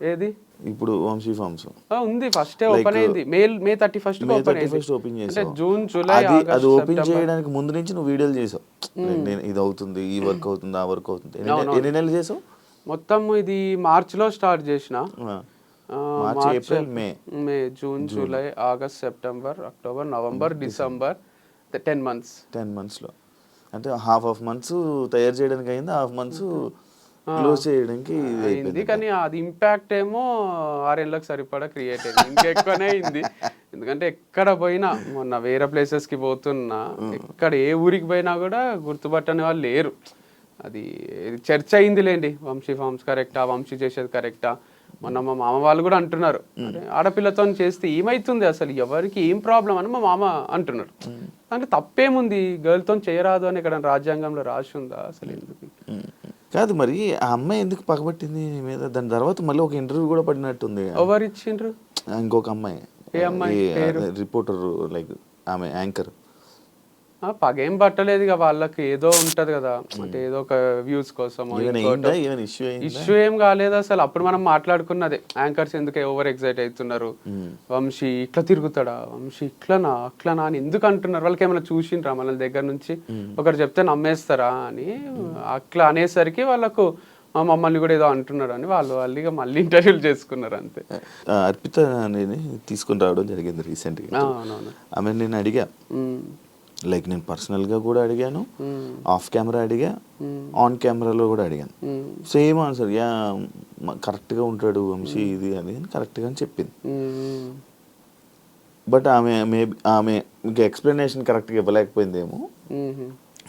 ఏది ఇప్పుడు వంశీ ఫార్మ్స్ ఉంది, ఫస్ట్ ఓపెన్ అయింది మే 31 ఓపెన్ చేసావు. జూన్ జూలై అది ఓపెన్ చేయడానికి ముందు నుంచి నువ్వు వీడియోలు చేసావు, నేను ఇది అవుతుంది, ఈ వర్క్ అవుతుంది, ఆ వర్క్ అవుతుంది. ఎన్ని నెలలు చేసావు మొత్తం? ఇది మార్చ్ లో స్టార్ట్ చేసిన, March April May June July August September October November December 10 months లో. అంటే హాఫ్ మంత్స్ తయారు చేయడానికి అయింది, హాఫ్ మంత్స్ క్లోజ్ చేయడానికి అయింది. కానీ అది ఇంపాక్ట్ ఏమో 6 ఏళ్ళకి సరిపడా క్రియేట్ అయింది, ఇంకెక్కువనే అయింది. ఎందుకంటే ఎక్కడ పోయినా, మొన్న వేరే ప్లేసెస్ కి పోతున్నా, ఎక్కడ ఏ ఊరికి పోయినా కూడా గుర్తుపట్టని వాళ్ళు లేరు. అది చర్చ అయింది లేండి, వంశీ ఫార్మ్స్ కరెక్టా, వంశీ చేసేది కరెక్టా. మొన్న మా మామ వాళ్ళు కూడా అంటున్నారు, ఆడపిల్లతో చేస్తే ఏమైతుంది అసలు, ఎవరికి ఏం ప్రాబ్లం అని మా మామ అంటున్నారు. అంటే తప్పేముంది, గర్ల్తో చేయరాదు అని ఇక్కడ రాజ్యాంగంలో రాసి ఉందా అసలు? ఎందుకు కాదు మరి ఆ అమ్మాయి ఎందుకు పగబట్టింది మీద? దాని తర్వాత మళ్ళీ ఒక ఇంటర్వ్యూ కూడా పడినట్టుంది. ఎవరు ఇచ్చిండ్రు? ఇంకొక అమ్మాయి, ఏ అమ్మాయి? రిపోర్టర్, లైక్ ఆమె యాంకర్. పగేం పట్టలేదు ఇక, వాళ్ళకి ఏదో ఉంటది కదా, అంటే ఏదో ఒక వ్యూస్ కోసం. ఇష్యూ ఏం కాలేదు అసలు. అప్పుడు మనం మాట్లాడుకున్నదే, యాంకర్స్ ఎందుకు ఓవర్ ఎక్సైట్ అవుతున్నారు, వంశీ ఇట్లా తిరుగుతాడా, వంశీ ఇట్లనా అట్లనా అని ఎందుకు అంటున్నారు, వాళ్ళకి ఏమైనా చూసిండ్రా మన దగ్గర నుంచి, ఒకరు చెప్తే నమ్మేస్తారా అని. అట్లా అనేసరికి వాళ్ళకు మమ్మల్ని కూడా ఏదో అంటున్నారు అని వాళ్ళు ఇక మళ్ళీ ఇంటర్వ్యూలు చేసుకున్నారు అంతే. అర్పిత అనేది తీసుకుని రావడం జరిగింది రీసెంట్గా. ఆమె నేను అడిగా, లైక్ నేను పర్సనల్గా కూడా అడిగాను, ఆఫ్ కెమెరా అడిగా, ఆన్ కెమెరాలో కూడా అడిగాను. సేమ్ ఆన్సర్, యా కరెక్ట్గా ఉంటాడు వంశీ ఇది అది అని కరెక్ట్గా అని చెప్పింది. బట్ ఆమె ఇంకా ఎక్స్ప్లెనేషన్ కరెక్ట్గా ఇవ్వలేకపోయిందేమో,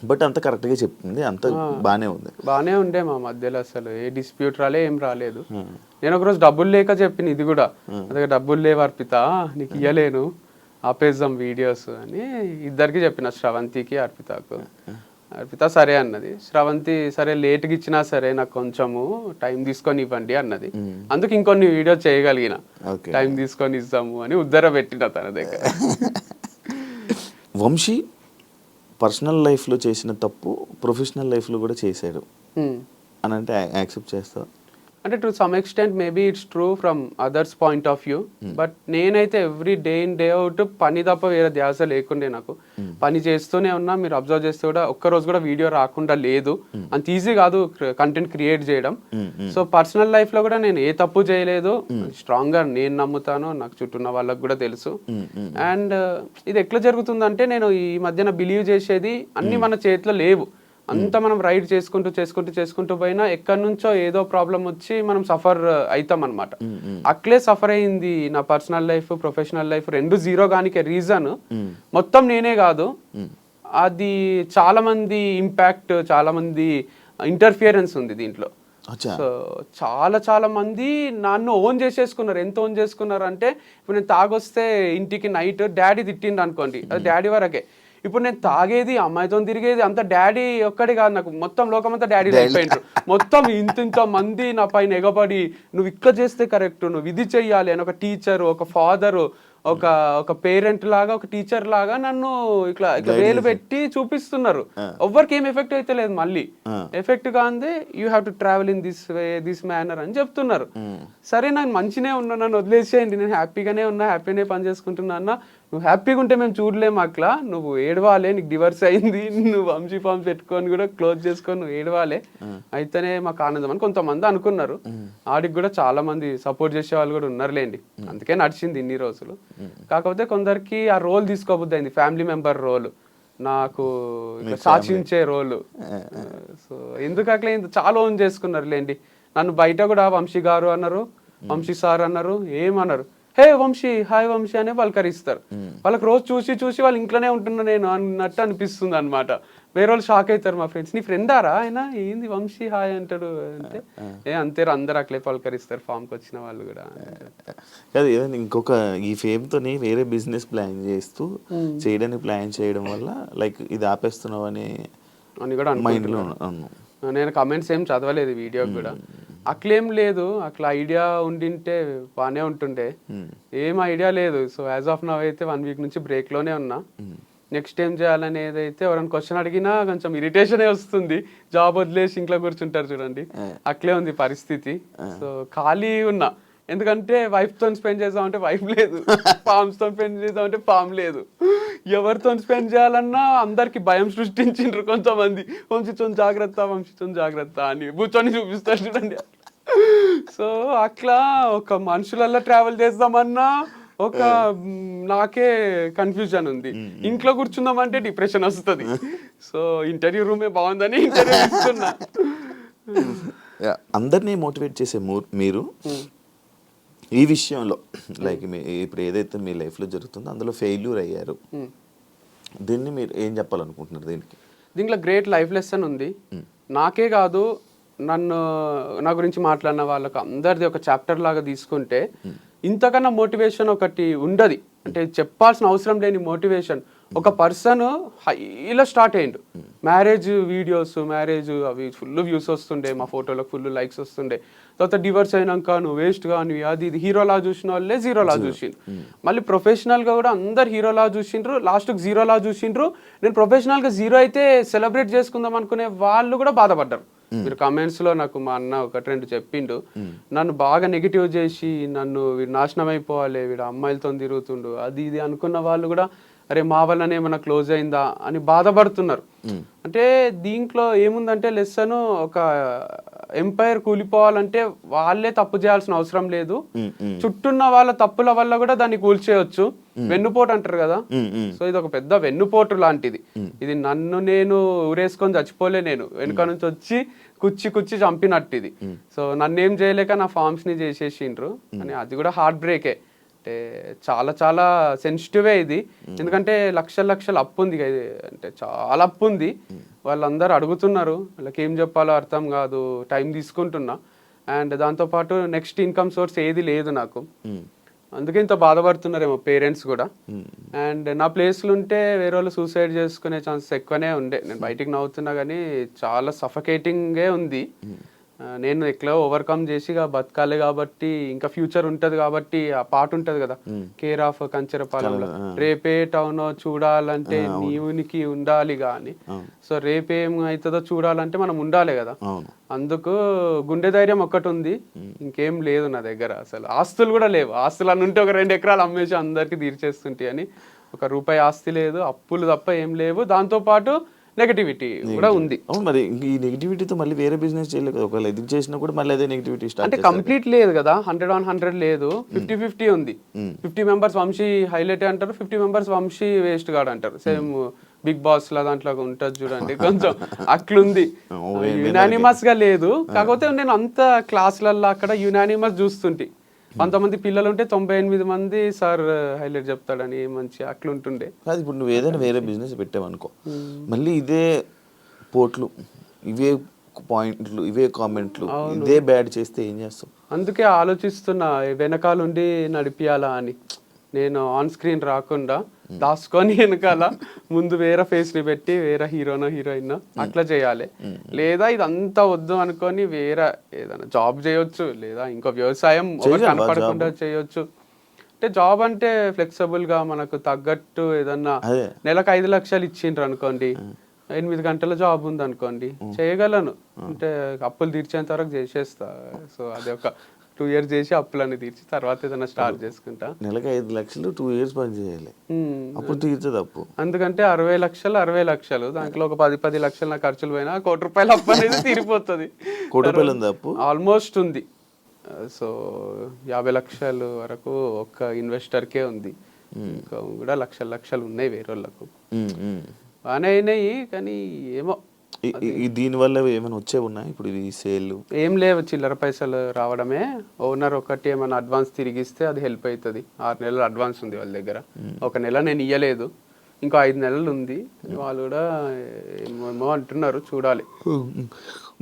బట్ అంత కరెక్ట్గా చెప్పింది, అంత బాగానే ఉండే మా మధ్యలో. అసలు ఏ డిస్ప్యూట్ ఏం రాలేదు. నేను ఒకరోజు డబ్బులు లేక చెప్పిన, ఇది కూడా అదే డబ్బులు లేవు అర్పిత నీకు ఇయ్యలేను, ఆపేద్దాం వీడియోస్ అని ఇద్దరికి చెప్పిన, శ్రవంతికి అర్పితకు. అర్పిత సరే అన్నది, శ్రవంతి సరే లేట్గా ఇచ్చినా సరే నాకు కొంచెము టైం తీసుకొని ఇవ్వండి అన్నది. అందుకు ఇంకొన్ని వీడియో చేయగలిగిన, టైం తీసుకొని ఇస్తాము అని ఉద్దర పెట్టిన తన దగ్గర. వంశీ పర్సనల్ లైఫ్లో చేసిన తప్పు ప్రొఫెషనల్ లైఫ్లో కూడా చేశాడు అని అంటే యాక్సెప్ట్ చేస్తావు? అంటే to some extent maybe it's true from others point of view. But నేనైతే every day in day out పని తప్ప వేరే ధ్యాస లేకుండే నాకు. పని చేస్తూనే ఉన్నా. మీరు అబ్జర్వ్ చేస్తే కూడా ఒక్కరోజు కూడా వీడియో రాకుండా లేదు. అంత ఈజీ కాదు కంటెంట్ క్రియేట్ చేయడం. సో పర్సనల్ లైఫ్ లో కూడా నేను ఏ తప్పు చేయలేదు. స్ట్రాంగ్ గా నేను నమ్ముతాను, నాకు చుట్టూ ఉన్న వాళ్ళకి కూడా తెలుసు. అండ్ ఇది ఎట్లా జరుగుతుందంటే, నేను ఈ మధ్యన బిలీవ్ చేసేది అన్ని మన చేతిలో లేవు. అంతా మనం రైడ్ చేసుకుంటూ పోయినా ఎక్కడి నుంచో ఏదో ప్రాబ్లం వచ్చి మనం సఫర్ అవుతాం అనమాట. అట్లే సఫర్ అయింది నా పర్సనల్ లైఫ్, ప్రొఫెషనల్ లైఫ్ రెండు జీరో గానికే రీజన్ మొత్తం నేనే కాదు, అది చాలా మంది ఇంపాక్ట్, చాలా మంది ఇంటర్ఫియరెన్స్ ఉంది దీంట్లో. సో చాలా మంది నన్ను ఓన్ చేసేసుకున్నారు. ఎంత ఓన్ చేసుకున్నారు అంటే, ఇప్పుడు నేను తాగొస్తే ఇంటికి నైట్ డాడీ తిట్టిండు అనుకోండి, అది డాడీ వరకే. ఇప్పుడు నేను తాగేది, అమ్మాయితో తిరిగేది అంత డాడీ ఒక్కడే కాదు, నాకు మొత్తం లోకం అంతా డాడీ అయిపోయింటారు. మొత్తం ఇంత మంది నా పైన ఎగబడి, నువ్వు ఇక్కడ చేస్తే కరెక్ట్, నువ్వు ఇది చెయ్యాలి అని ఒక టీచరు, ఒక ఫాదరు, ఒక పేరెంట్ లాగా, ఒక టీచర్ లాగా నన్ను ఇట్లా వేలు పెట్టి చూపిస్తున్నారు. ఎవ్వరికి ఏం ఎఫెక్ట్ అయితే లేదు. మళ్ళీ ఎఫెక్ట్ కాందే you have to travel in this way, this manner అని చెప్తున్నారు. సరే, నాకు మంచినే ఉన్నా, నన్ను వదిలేసేయండి, నేను హ్యాపీగానే ఉన్నా, హ్యాపీనే పని చేసుకుంటున్నా అన్న. నువ్వు హ్యాపీగా ఉంటే మేము చూడలేము అట్లా, నువ్వు ఏడవాలే, నీకు డివర్స్ అయింది, నువ్వు వంశీ ఫామ్ పెట్టుకొని కూడా క్లోజ్ చేసుకొని నువ్వు ఏడవాలే, అయితేనే మాకు ఆనందం అని కొంతమంది అనుకున్నారు. ఆడికి కూడా చాలా మంది సపోర్ట్ చేసే వాళ్ళు కూడా ఉన్నారులేండి, అందుకే నడిచింది ఇన్ని రోజులు. కాకపోతే కొందరికి ఆ రోల్ తీసుకోబుద్ది అయింది, ఫ్యామిలీ మెంబర్ రోల్, నాకు శాసించే రోలు. సో ఎందుకు అట్లా చాలా ఓన్ చేసుకున్నారు లేండి. నన్ను బయట కూడా వంశీ గారు అన్నారు, వంశీ సార్ అన్నారు, ఏమన్నారు, హే వంశీ, హాయ్ వంశీ అనే పలకరిస్తారు. వాళ్ళకి రోజు చూసి వాళ్ళ ఇంట్లోనే ఉంటున్నా నేను అన్నట్టు అనిపిస్తుంది అనమాట. వేరే వాళ్ళు షాక్ అవుతారు, మా ఫ్రెండ్స్, నీ ఫ్రెండారా ఆయన, ఏంది వంశీ హాయ్ అంటాడు అంటే, అంతే అందరు అట్లే పలకరిస్తారు ఫామ్కి వచ్చిన వాళ్ళు కూడా. కాదు, ఏదైనా ఇంకొక ఈ ఫేమ్తోని వేరే బిజినెస్ ప్లాన్ చేస్తూ చేయడానికి ప్లాన్ చేయడం వల్ల లైక్ ఇది ఆపేస్తున్నావు అని కూడా మైండ్లో. నేను కమెంట్స్ ఏం చదవలేదు వీడియోకి కూడా. అట్లేం లేదు, అట్లా ఐడియా ఉండింటే బాగానే ఉంటుండే, ఏం ఐడియా లేదు. సో యాజ్ ఆఫ్ నవ్ అయితే 1 వీక్ నుంచి బ్రేక్లోనే ఉన్నా. నెక్స్ట్ ఏం చేయాలనేది అయితే ఎవరైనా క్వశ్చన్ అడిగినా కొంచెం ఇరిటేషనే వస్తుంది. జాబ్ వదిలేసి ఇంట్లో కూర్చుంటారు చూడండి, అట్లే ఉంది పరిస్థితి. సో ఖాళీ ఉన్నా, ఎందుకంటే వైఫ్తో స్పెండ్ చేద్దామంటే వైఫ్ లేదు, ఫామ్స్తో స్పెండ్ చేద్దామంటే ఫామ్ లేదు. ఎవరితో స్పెండ్ చేయాలన్నా అందరికి భయం సృష్టించిండ్రు కొంతమంది, వంశీతో జాగ్రత్త అని కూర్చొని చూపిస్తారు చూడండి. సో అట్లా ఒక మనుషులల్లో ట్రావెల్ చేద్దామన్నా ఒక నాకే కన్ఫ్యూజన్ ఉంది. ఇంట్లో కూర్చుందామంటే డిప్రెషన్ వస్తుంది. సో ఇంటర్వ్యూ రూమే బాగుందని ఇంటర్వ్యూ ఇస్తున్నా. అందరినీ మోటివేట్ చేసే మీరు ఈ విషయంలో లైక్ ఇప్పుడు ఏదైతే మీ లైఫ్లో జరుగుతుందో అందులో ఫెయిల్యూర్ అయ్యారు, దీన్ని మీరు ఏం చెప్పాలనుకుంటున్నారు? దీంట్లో గ్రేట్ లైఫ్ లెసన్ ఉంది. నాకే కాదు, నా గురించి మాట్లాడిన వాళ్ళకు అందరిది ఒక చాప్టర్ లాగా తీసుకుంటే ఇంతకన్నా మోటివేషన్ ఒకటి ఉండదు. అంటే చెప్పాల్సిన అవసరం లేని మోటివేషన్. ఒక పర్సన్ హైలో స్టార్ట్ అయ్యిండు, మ్యారేజ్ వీడియోస్, అవి ఫుల్ వ్యూస్ వస్తుండే, మా ఫోటోలకు ఫుల్ లైక్స్ వస్తుండే. తర్వాత డివర్స్ అయినాక నువ్వు వేస్ట్ గా, నువ్వు అది ఇది హీరోలా చూసిన వాళ్ళే జీరోలా చూసిండ్రు. మళ్ళీ ప్రొఫెషనల్గా కూడా అందరు హీరోలా చూసిండ్రు, లాస్ట్కి జీరోలా చూసిండ్రు. నేను ప్రొఫెషనల్గా జీరో అయితే సెలబ్రేట్ చేసుకుందాం అనుకునే వాళ్ళు కూడా బాధపడ్డారు. మీరు కమెంట్స్లో నాకు మా అన్న 1-2 చెప్పిండు, నన్ను బాగా నెగిటివ్ చేసి నన్ను వీడు నాశనం అయిపోవాలి, వీడు అమ్మాయిలతో తిరుగుతుండు, అది ఇది అనుకున్న వాళ్ళు కూడా అరే మా వల్లనే ఏమైనా క్లోజ్ అయిందా అని బాధపడుతున్నారు. అంటే దీంట్లో ఏముందంటే లెసన్, ఒక ఎంపైర్ కూలిపోవాలంటే వాళ్ళే తప్పు చేయాల్సిన అవసరం లేదు, చుట్టూన్న వాళ్ళ తప్పుల వల్ల కూడా దాన్ని కూల్చేయచ్చు. వెన్నుపోటు అంటారు కదా, సో ఇది ఒక పెద్ద వెన్నుపోటు లాంటిది. ఇది నన్ను నేను ఊరేసుకొని చచ్చిపోలే, నేను వెనుక నుంచి వచ్చి కుచ్చి చంపినట్టు ఇది. సో నన్నేం చేయలేక నా ఫార్మ్స్ ని చేసేసిండ్రు అని, అది కూడా హార్ట్ బ్రేకే. అంటే చాలా సెన్సిటివే ఇది, ఎందుకంటే లక్షల అప్పు ఉంది, అంటే చాలా అప్పు ఉంది. వాళ్ళందరూ అడుగుతున్నారు, వాళ్ళకి ఏం చెప్పాలో అర్థం కాదు, టైం తీసుకుంటున్నా. అండ్ దాంతోపాటు నెక్స్ట్ ఇన్కమ్ సోర్స్ ఏది లేదు నాకు, అందుకే ఇంత బాధపడుతున్నారేమో పేరెంట్స్ కూడా. అండ్ నా ప్లేస్లు ఉంటే వేరే వాళ్ళు సూసైడ్ చేసుకునే ఛాన్సెస్ ఎక్కువనే ఉండే. నేను బయటికి నవ్వుతున్నా కానీ చాలా సఫకేటింగే ఉంది. నేను ఎట్లా ఓవర్కమ్ చేసి బతకాలి కాబట్టి, ఇంకా ఫ్యూచర్ ఉంటది కాబట్టి, ఆ పాట ఉంటది కదా, కేర్ ఆఫ్ కంచెరపాలెంలో, రేపే టౌన్ చూడాలంటే నీవునికి ఉండాలి గాని, సో రేపేం అవుతుందో చూడాలంటే మనం ఉండాలి కదా. అందుకు గుండె ధైర్యం ఒక్కటి ఉంది, ఇంకేం లేదు నా దగ్గర. అసలు ఆస్తులు కూడా లేవు, ఆస్తులు అని ఉంటే ఒక 2 ఎకరాలు అమ్మేసి అందరికి తీర్చేస్తుంటే అని ఒక రూపాయి ఆస్తి లేదు, అప్పులు తప్ప ఏం లేవు, దాంతోపాటు నెగటివిటీ కూడా ఉంది. అవును, మరి ఈ నెగిటివిటీతో మళ్ళీ వేరే బిజినెస్ చేయలేదు కదా, ఒకవేళ ఎదురు చేసినా కూడా మళ్ళీ అదే నెగిటివిటీ అంటే స్టార్ట్ కంప్లీట్ లేదు కదా, 100 లేదు, 50-50 ఉంది. 50 మెంబర్స్ వంశీ హైలైట్ అంటారు, 50 మెంబర్స్ వంశీ వేస్ట్ గాడు అంటారు. సేమ్ బిగ్ బాస్ లా దాంట్లో ఉంటుంది చూడండి, కొంచెం అట్లుంది. యునానిమస్ గా లేదు, కాకపోతే నేను అంత క్లాసులలో అక్కడ యునానిమస్ చూస్తుంటే 100 పిల్లలు ఉంటే 98 మంది సార్ హైలైట్ చెప్తాడని మంచి అట్లుంటుండే. కాదు, ఇప్పుడు నువ్వు ఏదైనా వేరే బిజినెస్ పెట్టావనుకో, మళ్ళీ ఇదే పోట్లు, ఇవే పాయింట్లు, ఇవే కామెంట్లు, ఇదే బ్యాడ్ చేస్తే ఏం చేస్తావు? అందుకే ఆలోచిస్తున్నా వెనకాలండి నడిపియాలా అని. నేను ఆన్ స్క్రీన్ రాకుండా దాచుకొని వెనకాల ముందు వేరే ఫేస్ ని పెట్టి వేరే హీరోనో హీరోయిన్ అట్లా చేయాలి. లేదా ఇదంతా వద్దు అనుకొని వేరే ఏదైనా జాబ్ చేయొచ్చు, లేదా ఇంకో వ్యవసాయం కనపడకుండా చేయొచ్చు. అంటే జాబ్ అంటే ఫ్లెక్సిబుల్ గా మనకు తగ్గట్టు ఏదన్నా నెలకు 5 లక్షలు ఇచ్చిండ్రు అనుకోండి, 8 గంటల జాబ్ ఉంది అనుకోండి, చేయగలను. అంటే అప్పులు తీర్చేంత వరకు చేసేస్తా. సో అది ఒక 2 years చేసి అప్పులన్నీ తీర్చి తర్వాత ఏదైనా స్టార్ట్ చేసుకుంటా. నెలకు 5 లక్షలు 2 years పని చేయాలి, అప్పుడు తీర్చదు అప్పు. అందుకంటే 60 లక్షలు దాంట్లో ఒక 10 లక్షలు నా ఖర్చులు పోయినా 1 కోటి రూపాయలు అప్పు అనేది తీరిపోతుంది. 1 కోటి రూపాయలు ఉంది అప్పు ఆల్మోస్ట్ ఉంది. సో 50 లక్షలు వరకు ఒక ఇన్వెస్టర్కే ఉంది, ఇంకా కూడా లక్షలు ఉన్నాయి వేరే వాళ్ళకు. బాగానే అయినాయి, కానీ ఏమో దీని వల్ల ఏమైనా వచ్చే ఉన్నాయి ఇప్పుడు ఈ సేల్? ఏం లేవు, చిల్లర పైసలు రావడమే. ఓనర్ ఒకటి ఏమైనా అడ్వాన్స్ తిరిగిస్తే అది హెల్ప్ అవుతుంది. 6 నెలలు అడ్వాన్స్ ఉంది వాళ్ళ దగ్గర, 1 నెల నేను ఇయ్యలేదు, ఇంకో 5 నెలలు ఉంది. వాళ్ళు కూడా ఏమో అంటున్నారు, చూడాలి.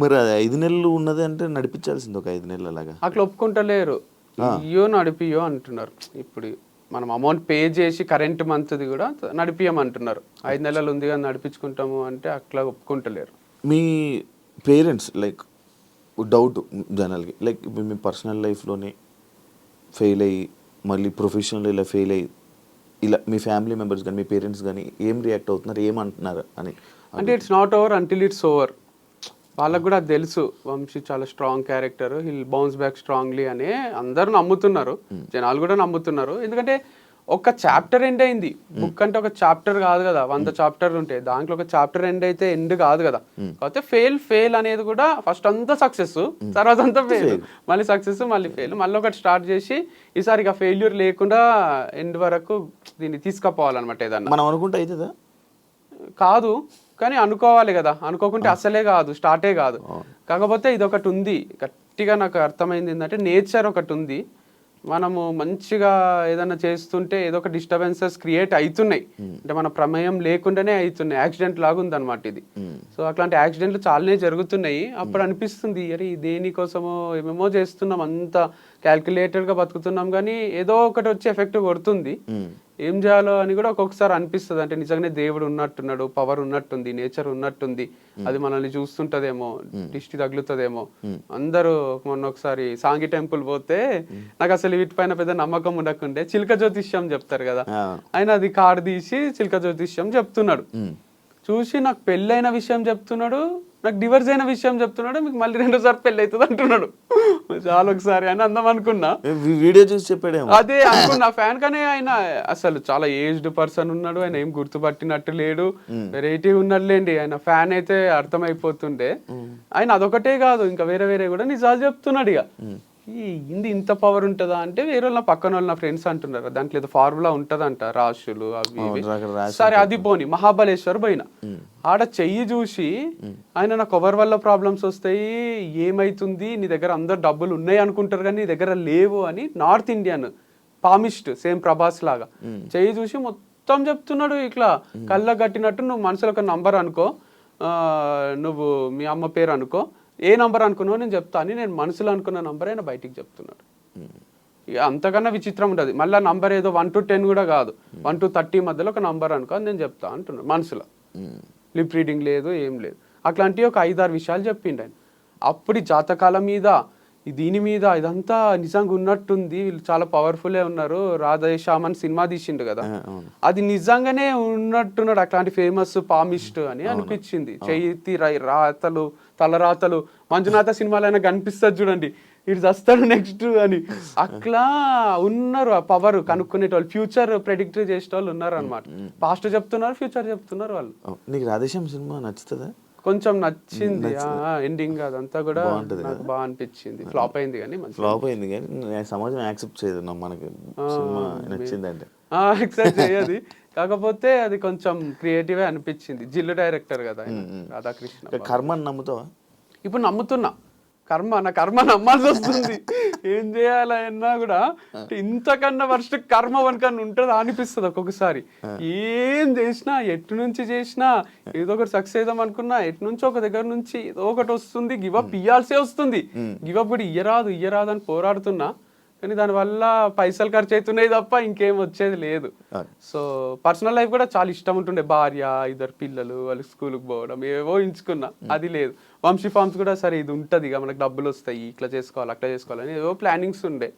మరి అది 5 నెలలు ఉన్నది అంటే నడిపించాల్సింది ఒక 5 నెలలు అలాగా. అట్లా ఒప్పుకుంటలేరు, ఇయ్యో నడిపియో అంటున్నారు. ఇప్పుడు మనం అమౌంట్ పే చేసి కరెంట్ మంత్ది కూడా నడిపియమంటున్నారు. 5 నెలలు ఉంది కానీ నడిపించుకుంటాము అంటే అట్లా ఒప్పుకుంటలేరు. మీ పేరెంట్స్ లైక్ డౌట్ జనరల్గా, లైక్ ఇప్పుడు మీ పర్సనల్ లైఫ్లోనే ఫెయిల్ అయ్యి మళ్ళీ ప్రొఫెషనల్ ఇలా ఫెయిల్ అయ్యి ఇలా మీ ఫ్యామిలీ మెంబర్స్ కానీ మీ పేరెంట్స్ కానీ ఏం రియాక్ట్ అవుతున్నారు, ఏమంటున్నారు అని? అంటే it's not over until it's over. వాళ్ళకు కూడా తెలుసు వంశీ చాలా strong character, hill bounce back strongly అని అందరూ నమ్ముతున్నారు, జనాలు కూడా నమ్ముతున్నారు. ఎందుకంటే ఒక చాప్టర్ ఎండ్ అయింది. బుక్ అంటే ఒక చాప్టర్ కాదు కదా, 100 చాప్టర్లు ఉంటాయి, దాంట్లో ఒక చాప్టర్ ఎండ్ అయితే ఎండ్ కాదు కదా. కాకపోతే ఫెయిల్ అనేది కూడా ఫస్ట్ అంతా సక్సెస్, తర్వాత అంతా ఫెయిల్, మళ్ళీ సక్సెస్, మళ్ళీ ఫెయిల్, మళ్ళీ ఒకటి స్టార్ట్ చేసి ఈసారి ఇక ఫెయిల్యూర్ లేకుండా ఎండ్ వరకు దీన్ని తీసుకుపోవాలన్నమాట. ఏదన్నా మనం అనుకుంటే అవుతుందా? కాదు, కానీ అనుకోవాలి కదా, అనుకోకుంటే అసలే కాదు, స్టార్టే కాదు. కాకపోతే ఇది ఒకటి ఉంది గట్టిగా నాకు అర్థమైంది, ఏంటంటే నేచర్ ఒకటి ఉంది. మనము మంచిగా ఏదైనా చేస్తుంటే ఏదో ఒక డిస్టర్బెన్సెస్ క్రియేట్ అవుతున్నాయి, అంటే మన ప్రమేయం లేకుండానే అవుతున్నాయి. యాక్సిడెంట్ లాగా ఉంది అనమాట ఇది. సో అట్లాంటి యాక్సిడెంట్లు చాలానే జరుగుతున్నాయి. అప్పుడు అనిపిస్తుంది, అరే దేనికోసమో ఏమేమో చేస్తున్నాం, అంతా క్యాల్కులేటెడ్గా బతుకుతున్నాం, కానీ ఏదో ఒకటి వచ్చి ఎఫెక్ట్ కొడుతుంది. ఏం చేయాలో అని కూడా ఒక్కొక్కసారి అనిపిస్తుంది. అంటే నిజంగానే దేవుడు ఉన్నట్టున్నాడు, పవర్ ఉన్నట్టుంది, నేచర్ ఉన్నట్టుంది, అది మనల్ని చూస్తుంటదేమో, దిష్టి తగులుతుందేమో. అందరూ మొన్న ఒకసారి సాంగి టెంపుల్ పోతే నాకు అసలు వీటిపైన పెద్ద నమ్మకం ఉండకుండే, చిలక జ్యోతిష్యం చెప్తారు కదా, ఆయన అది కార్డు తీసి చిలక జ్యోతిష్యం చెప్తున్నాడు. చూసి నాకు పెళ్ళైన విషయం చెప్తున్నాడు, నాకు డివర్స్ అయిన విషయం చెప్తున్నాడు, మీకు మళ్ళీ 2సారి పెళ్ళి అవుతుంది అంటున్నాడు. చాలా ఒకసారి అని అందం అనుకున్నా, వీడియో చూసి చెప్పాడు, అదే అనుకున్నా ఫ్యాన్. కానీ ఆయన అసలు చాలా ఏజ్డ్ పర్సన్ ఉన్నాడు, ఆయన ఏం గుర్తుపట్టినట్టు లేడు, వెరైటీ ఉన్నాడులేండి. ఆయన ఫ్యాన్ అయితే అర్థమైపోతుండే. ఆయన అదొకటే కాదు, ఇంకా వేరే కూడా నిజాలు చెప్తున్నాడు. ఇక ఇంత పవర్ ఉంటుందా అంటే వేరే వాళ్ళ పక్కన వాళ్ళ ఫ్రెండ్స్ అంటున్నారు, దాంట్లో ఏదో ఫార్ములా ఉంటదంట, రాశులు అవి సరే. అది పోని మహాబలేశ్వర్ పోయిన ఆడ చెయ్యి చూసి ఆయన నాకు ఎవరి వల్ల ప్రాబ్లమ్స్ వస్తాయి, ఏమైతుంది, నీ దగ్గర అందరు డబ్బులు ఉన్నాయి అనుకుంటారు కానీ నీ దగ్గర లేవు అని north Indian palmist, same Prabhas లాగా చెయ్యి చూసి మొత్తం చెప్తున్నాడు. ఇట్లా కళ్ళ కట్టినట్టు నువ్వు మనసులో ఒక నంబర్ అనుకో, నువ్వు మీ అమ్మ పేరు అనుకో, ఏ నంబర్ అనుకున్నావు నేను చెప్తా అని నేను మనసులో అనుకున్న నంబర్ అయినా బయటికి చెప్తున్నాడు. ఇక అంతకన్నా విచిత్రం ఉంటుంది. మళ్ళీ నంబర్ ఏదో 1 to 10 కూడా కాదు, 1 to 30 మధ్యలో ఒక నంబర్ అనుకో నేను చెప్తా అంటున్నాడు మనసులో. లిప్ రీడింగ్ లేదు, ఏం లేదు. అట్లాంటివి ఒక 5-6 విషయాలు చెప్పిండు ఆయన. అప్పుడు జాతకాల మీద, దీని మీద ఇదంతా నిజంగా ఉన్నట్టుంది, వీళ్ళు చాలా పవర్ఫుల్లే ఉన్నారు. రాధేశ్యామన్ సినిమా తీసిండు కదా, అది నిజంగానే ఉన్నట్టున్నాడు. అట్లాంటి ఫేమస్ పామిస్ట్ అని అనిపించింది. చేతి రాతలు, తలరాతలు, మంజునాథ సినిమాలో అయినా కనిపిస్తుంది చూడండి, ఇటు చస్తాడు నెక్స్ట్ అని. అట్లా ఉన్నారు ఆ పవర్ కనుక్కునేటోళ్ళు, ఫ్యూచర్ ప్రెడిక్ట్ చేసేటోళ్ళు ఉన్నారు అనమాట. పాస్ట్ చెప్తున్నారు, ఫ్యూచర్ చెప్తున్నారు వాళ్ళు. నీకు రాధేశ్యామ్ సినిమా నచ్చుతుందా? కొంచెం నచ్చింది, ఎండింగ్ అదంతా కూడా నాకు బాగా అనిపించింది. ఫ్లాప్ అయింది కానీ ఫ్లాప్ అయింది కానీ సమాజం యాక్సెప్ట్ చేయదు మనకి సినిమా నచ్చిందంటే. యాక్సెప్ట్ చేయదు, కాకపోతే అది కొంచెం క్రియేటివ్ అనిపించింది. జిల్లు డైరెక్టర్ కదా ఆయన, రాధాకృష్ణ. కర్మని నమ్ముతావా? ఇప్పుడు నమ్ముతున్నా, నా కర్మ నమ్మాల్సి వస్తుంది. ఏం చేయాలన్నా కూడా ఇంతకన్నా వర్స్ట్ కర్మ వనకన్నా ఉంటుందా అనిపిస్తుంది ఒక్కొక్కసారి. ఏం చేసినా, ఎటు నుంచి చేసినా ఏదో ఒకటి సక్సెస్ అవుదాం అనుకున్నా, ఎటు నుంచి ఒక దగ్గర నుంచి ఏదో ఒకటి వస్తుంది, గివప్ ఇయ్యాల్సే వస్తుంది. గివప్ కూడా ఇయ్యరాదు అని పోరాడుతున్నా, కానీ దానివల్ల పైసలు ఖర్చు అవుతున్నాయి తప్ప ఇంకేం వచ్చేది లేదు. సో పర్సనల్ లైఫ్ కూడా చాలా ఇష్టం ఉంటుండే, భార్య, 2 పిల్లలు, వాళ్ళు స్కూల్కి పోవడం, ఏవో ఎంచుకున్నా, అది లేదు. వంశీ ఫార్మ్స్ కూడా సరే ఇది ఉంటుంది ఇక మనకు డబ్బులు వస్తాయి, ఇట్లా చేసుకోవాలి అట్లా చేసుకోవాలని ఏవో ప్లానింగ్స్ ఉండే,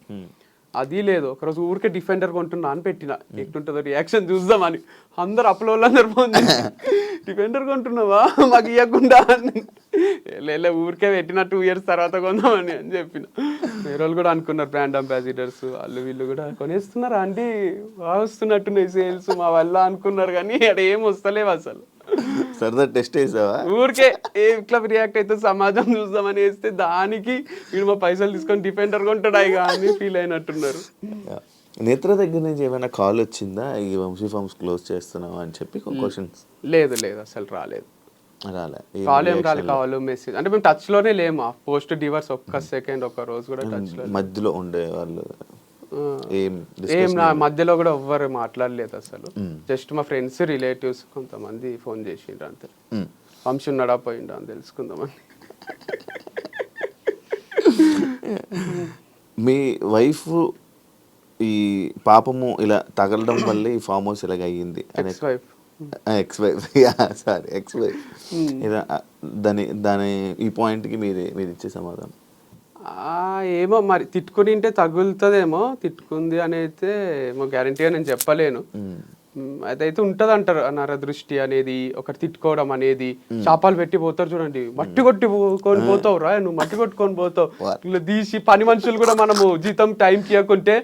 అది లేదు. ఒకరోజు ఊరికే డిఫెండర్ కొంటున్నా అని పెట్టిన, ఎట్లుంటుందో రియాక్షన్ చూద్దామని. అందరు అప్లోళ్ళందరూ ఫోన్ చేసి డిఫెండర్ కొంటున్నావా మాకు ఇవ్వకుండా అని. లే ఊరికే పెట్టిన 2 years తర్వాత కొందామని అని చెప్పిన. వేరే వాళ్ళు కూడా అనుకున్నారు, బ్రాండ్ అంబాసిడర్స్ వాళ్ళు వీళ్ళు కూడా కొనేస్తున్నారు ఆంటీ, బాగా వస్తున్నట్టున్నాయి సేల్స్ మా వల్ల అనుకున్నారు, కానీ అక్కడ ఏం వస్తలేవు అసలు. సరదా టెస్ట్ వేసావా? ఊరికే ఇట్లా రియాక్ట్ అయితే సమాజం చూద్దామని వేస్తే దానికి వీడు మా పైసలు తీసుకొని డిఫెండర్ కొంటాడు అని ఫీల్ అయినట్టున్నారు. నేత్ర దగ్గర నుంచి ఏమైనా కాల్ వచ్చిందా ఈ వంశీ ఫార్మ్స్ క్లోజ్ చేస్తున్నావా అని చెప్పి? క్వశ్చన్స్ లేదు అసలు రాలేదు. కాల్ ఏం కావాలి మెసేజ్ అంటే మేము టచ్ లోనే లేము. పోస్ట్ డివర్స్ ఒక్క సెకండ్ ఒక్క రోజు కూడా టచ్ లో మధ్యలో ఉండే వాళ్ళు ఏం నా మధ్యలో కూడా ఎవ్వరు మాట్లాడలేదు అసలు. జస్ట్ మా ఫ్రెండ్స్, రిలేటివ్స్ కొంతమంది ఫోన్ చేసిండ్రు అంతే. వంశీ ఉన్నాడా పోయిండా అని తెలుసుకుందామని. మీ వైఫ్ ఈ పాపము ఇలా తగలడం వల్ల ఈ ఫామ్ హౌస్ ఇలాగ అయ్యింది. ఎక్స్ వైఫ్ ఇలా దాని ఈ పాయింట్కి మీరు ఇచ్చే సమాధానం? ఏమో మరి తిట్టుకుని తగులుతుందేమో, తిట్టుకుంది అని అయితే ఏమో గ్యారంటీగా నేను చెప్పలేను. అదైతే ఉంటది అంటారు, నరదృష్టి అనేది ఒకటి, తిట్టుకోవడం అనేది. చేపలు పెట్టి పోతారు చూడండి, మట్టి కొట్టుకొని పోతావు రా నువ్వు, మట్టి కొట్టుకొని పోతావు, ఇలా తీసి పని మనుషులు కూడా మనము జీతం టైంకి ఇవ్వకుంటే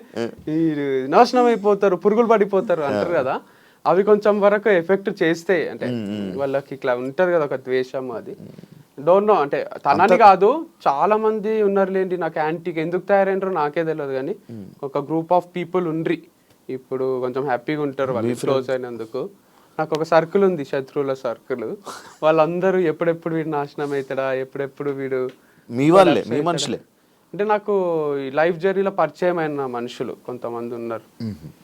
నాశనం అయిపోతారు, పురుగులు పడిపోతారు అంటారు కదా. అవి కొంచెం వరకు ఎఫెక్ట్ చేస్తాయి, అంటే వాళ్ళకి ఇట్లా ఉంటది కదా ఒక ద్వేషం. అది డోంట్ నో, అంటే తనని కాదు చాలా మంది ఉన్నారులేండి నాకు యాంటీకి ఎందుకు తయారైనరో నాకే తెలియదు, కానీ ఒక గ్రూప్ ఆఫ్ పీపుల్ ఉండ్రి ఇప్పుడు కొంచెం హ్యాపీగా ఉంటారు వాళ్ళు క్లోజ్ అయినందుకు. నాకు ఒక సర్కిల్ ఉంది, శత్రువుల సర్కిల్. వాళ్ళందరూ ఎప్పుడెప్పుడు వీడు నాశనం అవుతాడా, ఎప్పుడెప్పుడు వీడు మీ వాళ్ళే, మీ మనుషులే. అంటే నాకు ఈ లైఫ్ జర్నీలో పరిచయం అయిన మనుషులు కొంతమంది ఉన్నారు.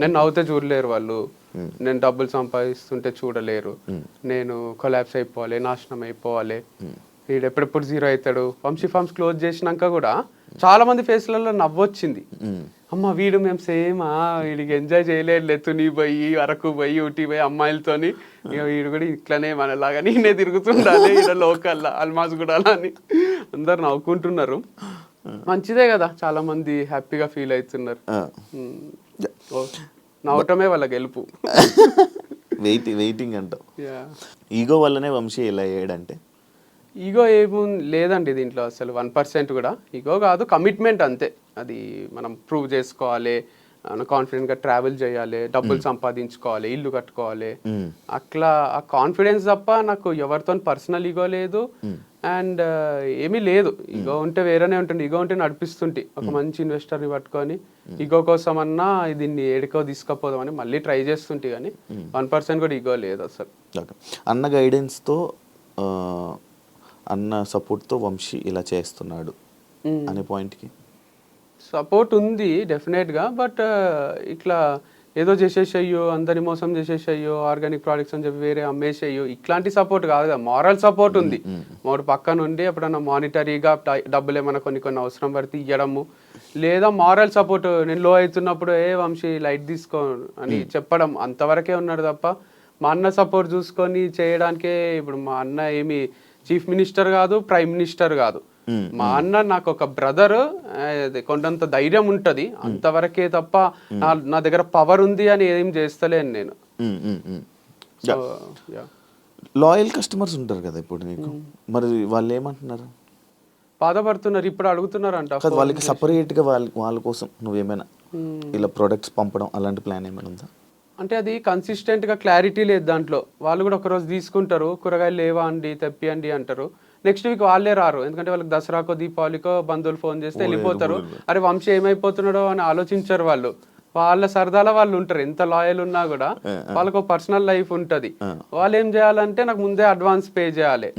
నేను నవ్వుతే చూడలేరు వాళ్ళు, నేను డబ్బులు సంపాదిస్తుంటే చూడలేరు, నేను కొలాప్స్ అయిపోవాలి, నాశనం అయిపోవాలి, వీడు ఎప్పుడెప్పుడు జీరో అవుతాడు. వంశీ ఫార్మ్స్ క్లోజ్ చేసినాక కూడా చాలా మంది ఫేస్లలో నవ్వొచ్చింది. అమ్మ వీడు మేము సేమా, వీడికి ఎంజాయ్ చేయలేదు, తుని పోయి అరకు పోయి ఊటీ పోయి అమ్మాయిలతోని, ఇక వీడు కూడా ఇట్లనే మనలాగా నేనే తిరుగుతుండాలి ఇక్కడ లోకల్లా అల్మాజ్ కూడా అని అందరు నవ్వుకుంటున్నారు. మంచిదే కదా, చాలా మంది హ్యాపీగా ఫీల్ అవుతున్నారు. నవ్వటమే వాళ్ళ గెలుపు. వెయిటింగ్ అంటావు. ఈగో వల్లనే వంశీ ఇలా అయ్యాడంటే? ఈగో ఏమో లేదండి దీంట్లో అసలు 1% కూడా. ఈగో కాదు, కమిట్మెంట్ అంతే. అది మనం ప్రూవ్ చేసుకోవాలి, కాన్ఫిడెంట్గా ట్రావెల్ చేయాలి, డబ్బులు సంపాదించుకోవాలి, ఇల్లు కట్టుకోవాలి, అట్లా ఆ కాన్ఫిడెన్స్ తప్ప నాకు ఎవరితో పర్సనల్ ఈగో లేదు. అండ్ ఏమీ లేదు. ఈగో ఉంటే వేరేనే ఉంటుంది, ఈగో ఉంటే నడిపిస్తుంటే ఒక మంచి ఇన్వెస్టర్ని పట్టుకొని ఈగో కోసం అన్నా దీన్ని ఏడుకో తీసుకపోదామని మళ్ళీ ట్రై చేస్తుంటే, కానీ 1% కూడా ఈగో లేదు అసలు. అన్న గైడెన్స్తో, అన్న సపోర్ట్తో వంశీ ఇలా చేస్తున్నాడు అనే పాయింట్కి సపోర్ట్ ఉంది డెఫినెట్గా. బట్ ఇట్లా ఏదో చేసేసేయో, అందరిని మోసం చేసేసేయో, ఆర్గానిక్ ప్రోడక్ట్స్ అని చెప్పి వేరే అమ్మేసేయో, ఇట్లాంటి సపోర్ట్ కాదు కదా, మారల్ సపోర్ట్ ఉంది. మాడు పక్క నుండి ఎప్పుడన్నా మానిటరీగా డబ్బులు ఏమైనా కొన్ని అవసరం పడితే ఇవ్వడము, లేదా మారల్ సపోర్ట్ నేను లో అవుతున్నప్పుడు వంశీ లైట్ తీసుకో అని చెప్పడం, అంతవరకే ఉన్నాడు తప్ప మా అన్న సపోర్ట్ చూసుకొని చేయడానికే. ఇప్పుడు మా అన్న ఏమి చీఫ్ మినిస్టర్ కాదు, ప్రైమ్ మినిస్టర్ కాదు, మా అన్న నాకు ఒక బ్రదర్, కొండంత ధైర్యం ఉంటది అంతవరకే తప్ప నా దగ్గర పవర్ ఉంది అని ఏం చేస్తలేను నేను. లాయల్ కస్టమర్స్ ఉంటారు కదా ఇప్పుడు నీకు, మరి వాళ్ళు ఏమంటున్నారు? బాధపడుతున్నారు, ఇప్పుడు అడుగుతున్నారంట. కాదు వాళ్ళకి సపరేట్గా వాళ్ళ కోసం నువ్వేమైనా ఇలా ప్రొడక్ట్స్ పంపడం అలాంటి ప్లాన్ ఏమైనా ఉందా? అంటే అది కన్సిస్టెంట్గా క్లారిటీ లేదు దాంట్లో. వాళ్ళు కూడా ఒకరోజు తీసుకుంటారు, కూరగాయలు లేవా అండి తెప్పియండి అంటారు, నెక్స్ట్ వీక్ వాళ్ళే రారు. ఎందుకంటే వాళ్ళకి దసరాకో దీపావళికో బంధువులు ఫోన్ చేస్తే వెళ్ళిపోతారు. అరే వంశీ ఏమైపోతున్నాడో అని ఆలోచించారు వాళ్ళు. వాళ్ళ సరదాలో వాళ్ళు ఉంటారు, ఎంత లాయల్ ఉన్నా కూడా వాళ్ళకు పర్సనల్ లైఫ్ ఉంటుంది. వాళ్ళు ఏం చేయాలంటే నాకు ముందే అడ్వాన్స్ పే చేయాలి.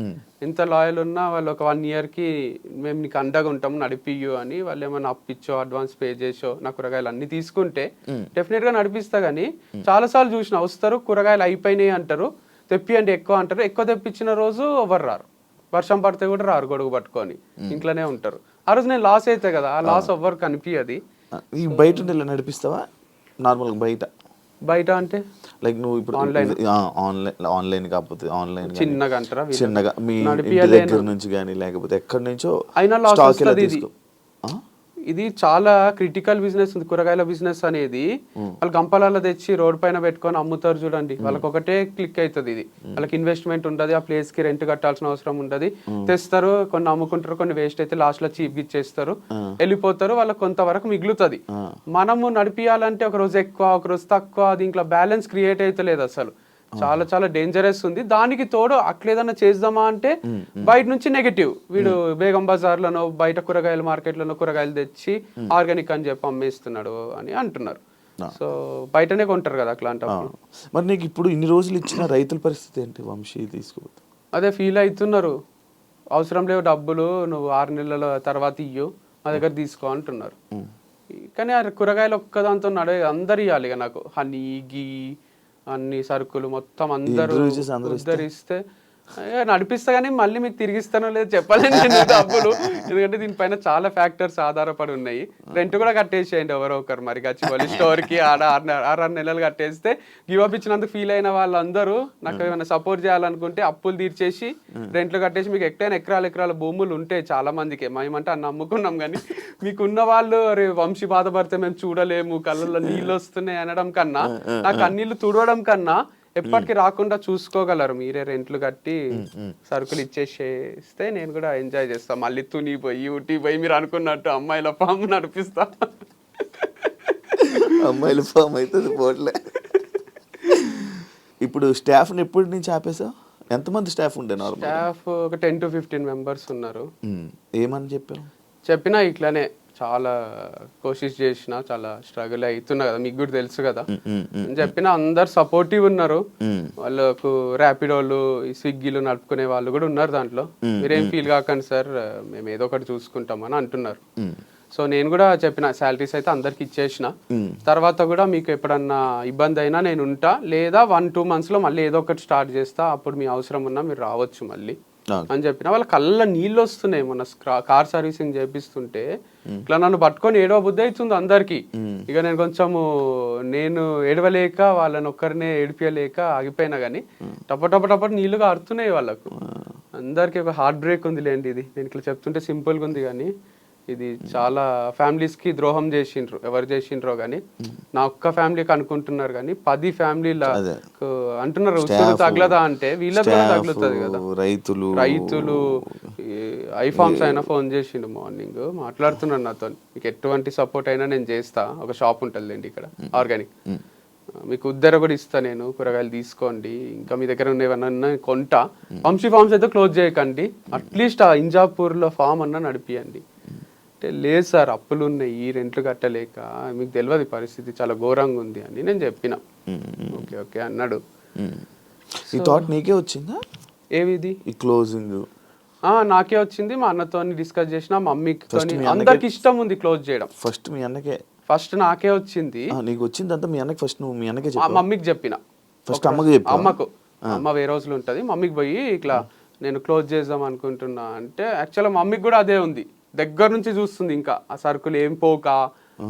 ఎంత లాయల్ ఉన్నా వాళ్ళు ఒక 1 yearకి మేము నీకు అండగా ఉంటాము నడిపియ్యు అని వాళ్ళు ఏమైనా అప్పిచ్చో అడ్వాన్స్ పే చేసో నా కూరగాయలు అన్ని తీసుకుంటే డెఫినెట్గా నడిపిస్తా. కానీ చాలాసార్లు చూసిన వస్తారు, కూరగాయలు అయిపోయినాయి అంటారు, తెప్పియండి ఎక్కువ అంటారు. ఎక్కువ తెప్పించిన రోజు ఎవరు రారు, వర్షం పడితే కూడా రారు, గొడుగు పట్టుకొని ఇంట్లోనే ఉంటారు. ఆ రోజు నేను లాస్ అవుతాయి కదా, ఆ లాస్ ఎవ్వరు కనిపించదు. ఈ బయట ఉండి ఇలా నడిపిస్తావా నార్మల్గా? బయట అంటే లైక్ నువ్వు ఇప్పుడు ఆన్లైన్ కాకపోతే ఆన్లైన్ చిన్నగా అంటారా, చిన్నగా మీ ఇంటి దగ్గర నుంచి కానీ లేకపోతే ఎక్కడి నుంచో అయినా లాస్ స్టాక్ ఇలా వస్తుంది. తీసుకో. ఇది చాలా క్రిటికల్ బిజినెస్ ఉంది కూరగాయల బిజినెస్ అనేది. వాళ్ళు గంపలలో తెచ్చి రోడ్ పైన పెట్టుకొని అమ్ముతారు చూడండి, వాళ్ళకి ఒకటే క్లిక్ అవుతుంది. ఇది వాళ్ళకి ఇన్వెస్ట్మెంట్ ఉంటుంది, ఆ ప్లేస్ కి రెంట్ కట్టాల్సిన అవసరం ఉంటుంది. తెస్తారు, కొన్ని అమ్ముకుంటారు, కొన్ని వేస్ట్ అయితే లాస్ట్ లో చీప్ ఇచ్చేస్తారు, వెళ్ళిపోతారు, వాళ్ళకి కొంతవరకు మిగులుతుంది. మనము నడిపియాలంటే ఒక రోజు ఎక్కువ ఒక రోజు తక్కువ, దీంట్లో బ్యాలెన్స్ క్రియేట్ అయితే లేదు అసలు. చాలా చాలా డేంజరస్ ఉంది. దానికి తోడు అట్లేదన్నా చేద్దామా అంటే బయట నుంచి నెగటివ్, వీడు బేగం బజార్లను బయట కూరగాయల మార్కెట్లను కూరగాయలు తెచ్చి ఆర్గానిక్ అని చెప్పి అమ్మేస్తున్నాడు అని అంటున్నారు. సో బయటనే కొంటారు కదా అట్లాంటప్పుడు. మరి నీకు ఇప్పుడు ఇన్ని రోజులు ఇచ్చిన రైతుల పరిస్థితి ఏంటి వంశీ? తీసుకోవద్దు అదే ఫీల్ అవుతున్నారు, అవసరం లేవు డబ్బులు, నువ్వు 6 నెలల తర్వాత ఇయ్యు, మా దగ్గర తీసుకో అంటున్నారు. కానీ ఆ కూరగాయలు ఒక్కదాంతో నడే అందరు ఇవ్వాలి ఇక నాకు హనీ గీ అన్ని సరుకులు మొత్తం అందరూ ఉద్ధరిస్తే నడిపిస్తా. కానీ మళ్ళీ మీకు తిరిగిస్తానో లేదు చెప్పాలండి నేను డబ్బులు, ఎందుకంటే దీనిపైన చాలా ఫ్యాక్టర్స్ ఆధారపడి ఉన్నాయి. రెంట్ కూడా కట్టేసేయండి ఎవరో ఒకరు, మరి గచ్చిబౌలి స్టోర్కి ఆడ 6 నెలలు కట్టేస్తే గివ్ అప్ ఇచ్చినందుకు ఫీల్ అయిన వాళ్ళందరూ నాకు ఏమైనా సపోర్ట్ చేయాలనుకుంటే అప్పులు తీర్చేసి రెంట్లు కట్టేసి, మీకు ఎకరాల భూములు ఉంటాయి చాలా మందికి, మేమంటే అన్న అమ్ముకున్నాం. కానీ మీకున్న వాళ్ళు అరే వంశీ బాధపడితే మేము చూడలేము, కళ్ళల్లో నీళ్ళు వస్తున్నాయి అనడం కన్నా, నాకు కన్నీళ్ళు తుడవడం కన్నా ఎప్పటికీ రాకుండా చూసుకోగలరు మీరే రెంట్లు కట్టి సరుకులు ఇచ్చేసేస్తే నేను కూడా ఎంజాయ్ చేస్తా. మళ్ళీ తుని పోయి ఊటీ పోయి మీరు అనుకున్నట్టు అమ్మాయిల ఫామ్ నడిపిస్తా. అమ్మాయిల ఫామ్ అయితే పోట్లే. ఇప్పుడు స్టాఫ్ని ఎప్పటి నుంచి ఆపేసావు? ఎంతమంది స్టాఫ్ ఉండే? స్టాఫ్ ఒక 10 to 15 members ఉన్నారు. ఏమని చెప్పినా ఇట్లానే చాలా కోషిష్ చేసిన, చాలా స్ట్రగుల్ అవుతున్నా కదా, మీకు కూడా తెలుసు కదా అని చెప్పిన. అందరు సపోర్టివ్ ఉన్నారు, వాళ్ళకు ర్యాపిడోలు స్విగ్గీలు నడుపుకునే వాళ్ళు కూడా ఉన్నారు దాంట్లో. మీరేం ఫీల్ కాకండి సార్, మేము ఏదో ఒకటి చూసుకుంటామని అంటున్నారు. సో నేను కూడా చెప్పిన శాలరీస్ అయితే అందరికి ఇచ్చేసిన, తర్వాత కూడా మీకు ఎప్పుడన్నా ఇబ్బంది అయినా నేను ఉంటా, లేదా 1-2 monthsలో మళ్ళీ ఏదో ఒకటి స్టార్ట్ చేస్తా, అప్పుడు మీ అవసరం ఉన్నా మీరు రావచ్చు మళ్ళీ అని చెప్పిన. వాళ్ళ కళ్ళ నీళ్ళు వస్తున్నాయి. మొన్న కార్ సర్వీసింగ్ చేపిస్తుంటే ఇట్లా నన్ను పట్టుకొని ఏడవ బుద్ధి అవుతుంది అందరికి. ఇక నేను కొంచెము ఏడవలేక వాళ్ళని ఒక్కరినే ఏడిపియలేక ఆగిపోయినా, కానీ టప నీళ్లు కారుతున్నాయి వాళ్ళకు అందరికి. ఒక హార్ట్ బ్రేక్ ఉంది లేండి ఇది, నేను ఇట్లా చెప్తుంటే సింపుల్గా ఉంది కానీ ఇది చాలా ఫ్యామిలీస్ కి ద్రోహం చేసిండ్రు. ఎవరు చేసిండ్రో కానీ నా ఒక్క ఫ్యామిలీకి అనుకుంటున్నారు కానీ 10 ఫ్యామిలీల అంటున్నారు. ఉసురు తగలదా అంటే వీళ్ళకి కూడా తగులుతుంది కదా. రైతులు ఐఫామ్స్ అయినా ఫోన్ చేసిండు మార్నింగ్, మాట్లాడుతున్నాను నాతో, మీకు ఎటువంటి సపోర్ట్ అయినా నేను చేస్తా, ఒక షాప్ ఉంటుందండి ఇక్కడ ఆర్గానిక్, మీకు ఉద్దర కూడా ఇస్తా నేను, కూరగాయలు తీసుకోండి, ఇంకా మీ దగ్గర ఉన్నవన్నా కొంటా, వంశీ ఫార్మ్స్ అయితే క్లోజ్ చేయకండి, అట్లీస్ట్ ఆ ఇంజాపూర్లో ఫామ్ అన్నా నడిపియండి. లేదు సార్ అప్పులు ఉన్నాయి, రెంట్లు కట్టలేక, మీకు తెలియదు పరిస్థితి చాలా ఘోరంగా ఉంది అని నేను చెప్పిన. ఓకే ఓకే అన్నాడు. ఈ థాట్ నీకే వచ్చిందా? ఏవిది ఈ క్లోజింగ్? నాకే వచ్చింది, మా అన్నతో డిస్కస్ చేసిన, మమ్మీతో, అందరికి ఇష్టం ఉంది క్లోజ్ చేయడం. ఫస్ట్ మీ అన్నకే? ఫస్ట్ నాకే వచ్చింది. నీకు వచ్చింది అంతా మీ అన్నకి? ఫస్ట్ నువ్వు మీ అన్నకే? మమ్మీకి చెప్పిన. ఫస్ట్ అమ్మకి చెప్పి? అమ్మకు, అమ్మ వేరే రోజులు ఉంటుంది, మమ్మీకి పోయి ఇట్లా నేను క్లోజ్ చేద్దాం అనుకుంటున్నా అంటే, యాక్చువల్గా మమ్మీకి కూడా అదే ఉంది, దగ్గర నుంచి చూస్తుంది. ఇంకా ఆ సరుకులు ఏం పోక,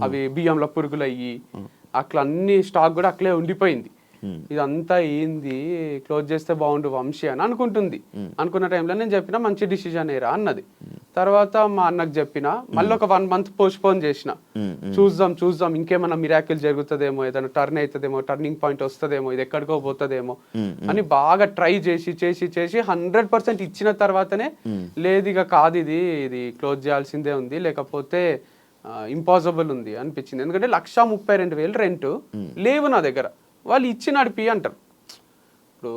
అవి బియ్యంలో పురుగులు అయ్యి అట్లా అన్ని స్టాక్ కూడా అట్లే ఉండిపోయింది. ఇదంతా ఏంది, క్లోజ్ చేస్తే బాగుండు వంశీ అని అనుకుంటుంది. అనుకున్న టైంలో నేను చెప్పిన మంచి డిసిజన్ ఏరా అన్నది. తర్వాత మా అన్నకు చెప్పిన, మళ్ళీ ఒక 1 month పోస్ట్పోన్ చేసిన. చూద్దాం ఇంకేమైనా మిరాకిల్ జరుగుతుందేమో, ఏదైనా టర్న్ అవుతుందేమో, టర్నింగ్ పాయింట్ వస్తుందేమో, ఇది ఎక్కడికో పోతుందేమో అని బాగా ట్రై చేసి 100% ఇచ్చిన తర్వాతనే లేదు ఇక కాదు, ఇది క్లోజ్ చేయాల్సిందే ఉంది, లేకపోతే ఇంపాసిబుల్ ఉంది అనిపించింది. ఎందుకంటే 1,32,000 రెంట్ లేవు నా దగ్గర. వాళ్ళు ఇచ్చి నడిపి అంటారు. ఇప్పుడు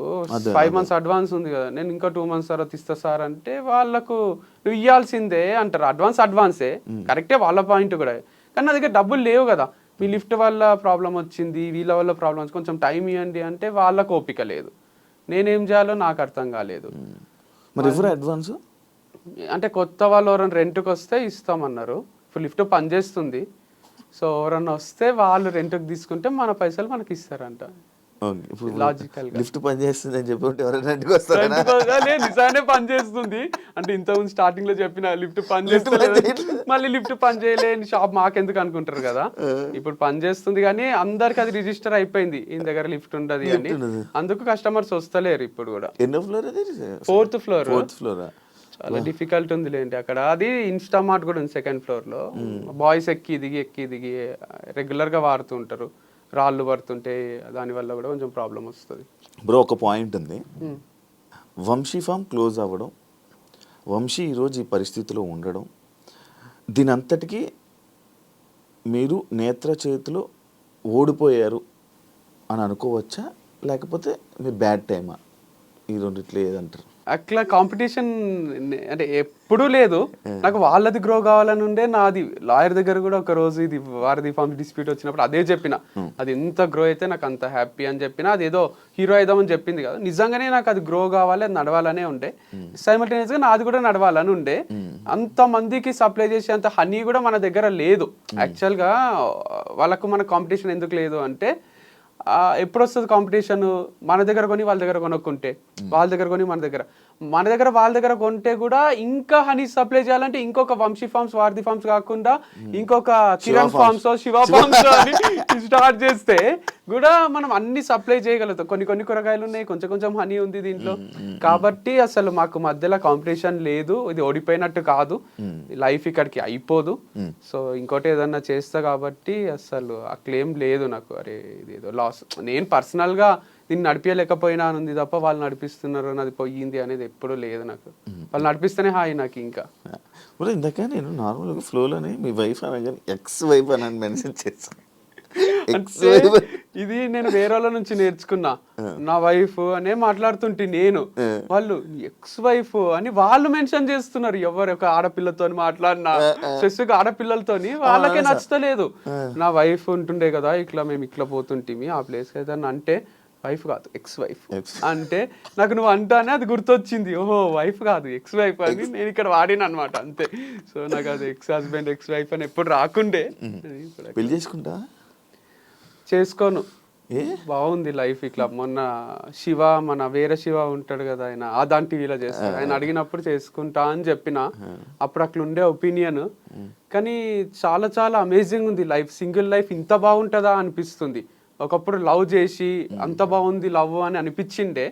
5 months అడ్వాన్స్ ఉంది కదా, నేను ఇంకా 2 months తర్వాత ఇస్తా సార్ అంటే వాళ్ళకు నువ్వు ఇవ్వాల్సిందే అంటారు. అడ్వాన్సే కరెక్టే వాళ్ళ పాయింట్ కూడా, కానీ నా దగ్గర డబ్బులు లేవు కదా. మీ లిఫ్ట్ వల్ల ప్రాబ్లం వచ్చింది, వీళ్ళ వల్ల ప్రాబ్లం వచ్చింది, కొంచెం టైం ఇవ్వండి అంటే వాళ్ళకు ఓపిక లేదు. నేనేం చేయాలో నాకు అర్థం కాలేదు. మరి ఎవరు అడ్వాన్స్ అంటే కొత్త వాళ్ళు ఎవరైనా రెంట్కి వస్తే ఇస్తామన్నారు. ఇప్పుడు లిఫ్ట్ పనిచేస్తుంది, సో ఎవరన్నా వస్తే వాళ్ళు రెంట్కి తీసుకుంటే మన పైసలు మనకి ఇస్తారంట. లిఫ్ట్ పని చేస్తుంది అని చెప్పి నిజానే పని చేస్తుంది అంటే ఇంతకుముందు స్టార్టింగ్ లో చెప్పిన లిఫ్ట్ పని చేస్తుంది, మళ్ళీ లిఫ్ట్ పని చేయలేని షాప్ మాకెందుకు అనుకుంటారు కదా. ఇప్పుడు పని చేస్తుంది కానీ అందరికి అది రిజిస్టర్ అయిపోయింది, ఈ దగ్గర లిఫ్ట్ ఉండదు అని. అందుకు కస్టమర్స్ వస్తలేరు ఇప్పుడు కూడా. ఎన్నో ఫ్లోర్? 4th floor. చాలా డిఫికల్ట్ ఉంది లేండి అక్కడ. అది ఇన్స్టామార్ట్ కూడా ఉంది 2nd floor లో. బాయ్స్ ఎక్కి దిగి రెగ్యులర్ గా వాడుతూ ఉంటారు. రాళ్ళు పడుతుంటే దానివల్ల కూడా కొంచెం ప్రాబ్లం వస్తుంది. బ్రో ఒక పాయింట్ ఉంది, వంశీ ఫామ్ క్లోజ్ అవ్వడం, వంశీ ఈరోజు ఈ పరిస్థితిలో ఉండడం, దీని అంతటికీ మీరు నేత్ర చేతిలో ఓడిపోయారు అని అనుకోవచ్చా, లేకపోతే మీ బ్యాడ్ టైమా? ఈ రెండిట్లో ఏదంటారు? అట్లా కాంపిటీషన్ అంటే ఎప్పుడూ లేదు. నాకు వాళ్ళది గ్రో కావాలని ఉండే. నాది లాయర్ దగ్గర కూడా ఒక రోజు ఇది వారధి ఫార్మ్స్ డిస్ప్యూట్ వచ్చినప్పుడు అదే చెప్పిన, అది ఎంత గ్రో అయితే నాకు అంత హ్యాపీ అని చెప్పిన. అది ఏదో హీరో అయిదామని చెప్పింది కదా, నిజంగానే నాకు అది గ్రో కావాలి, అది నడవాలనే ఉండే. సైమల్టేనియస్ గా నాది కూడా నడవాలని ఉండే. అంత మందికి సప్లై చేసే అంత హనీ కూడా మన దగ్గర లేదు. యాక్చువల్ గా వాళ్ళకు మన కాంపిటీషన్ ఎందుకు లేదు అంటే, ఎప్పుడు వస్తుంది కాంపిటీషన్? మన దగ్గర కొని వాళ్ళ దగ్గర కొనుక్కుంటే, వాళ్ళ దగ్గర కొని మన దగ్గర వాళ్ళ దగ్గర కొంటే కూడా ఇంకా హనీ సప్లై చేయాలంటే ఇంకొక వంశీ ఫార్మ్స్, వారధి ఫార్మ్స్ కాకుండా ఇంకొక కిరణ్ ఫార్మ్స్, శివ ఫార్మ్స్ అని స్టార్ట్ చేస్తే కూడా మనం అన్ని సప్లై చేయగలుగుతాం. కొన్ని కూరగాయలు ఉన్నాయి, కొంచెం హనీ ఉంది దీంట్లో. కాబట్టి అసలు మాకు మధ్యలో కాంపిటీషన్ లేదు. ఇది ఓడిపోయినట్టు కాదు, లైఫ్ ఇక్కడికి అయిపోదు. సో ఇంకోటి ఏదన్నా చేస్తా కాబట్టి అసలు ఆ క్లెయిమ్ లేదు నాకు. అరే ఇదేదో లాస్, నేను పర్సనల్ గా దీన్ని నడిపించలేకపోయినా ఉంది తప్ప వాళ్ళు నడిపిస్తున్నారు నాది పోయింది అనేది ఎప్పుడూ లేదు నాకు. వాళ్ళు నడిపిస్తేనే హాయి నాకు. ఇంకా ఇందాక నేను నార్మల్గా ఫ్లోలోనే మీ వైఫ్ అనగానే ఎక్స్ వైఫ్ అని మెన్షన్ చేస్తాను. ఇది నేను వేరే వాళ్ళ నుంచి నేర్చుకున్నా. నా వైఫ్ అనే మాట్లాడుతుంటే నేను, వాళ్ళు ఎక్స్ వైఫ్ అని వాళ్ళు మెన్షన్ చేస్తున్నారు. ఎవరు ఒక ఆడపిల్లతో మాట్లాడినా, స్పెసిఫిక్ ఆడపిల్లలతోని వాళ్ళకే నచ్చలేదు. నా వైఫ్ ఉంటుండే కదా, ఇట్లా మేము ఇట్లా పోతుంటిమి ఆ ప్లేస్ అయితే అంటే, వైఫ్ కాదు ఎక్స్ వైఫ్ అంటే నాకు నువ్వు అంటానే అది గుర్తొచ్చింది. ఓహో వైఫ్ కాదు ఎక్స్ వైఫ్ అని నేను ఇక్కడ వాడిన అనమాట, అంతే. సో నాకు అది ఎక్స్ హస్బెండ్ ఎక్స్ వైఫ్ అని ఎప్పుడు రాకుండే. పెళ్లి చేసుకుంటా చేసుకోను, బాగుంది లైఫ్ ఇట్లా. మొన్న శివ, మన వేరే శివ ఉంటాడు కదా, ఆయన ఆదాన్ టీవీలో చేస్తాడు, ఆయన అడిగినప్పుడు చేసుకుంటా అని చెప్పిన. అప్పుడు అట్లా ఉండే ఒపీనియన్. కానీ చాలా చాలా అమేజింగ్ ఉంది లైఫ్. సింగిల్ లైఫ్ ఇంత బాగుంటుందా అనిపిస్తుంది. ఒకప్పుడు లవ్ చేసి అంత బాగుంది లవ్ అని అనిపించిండే,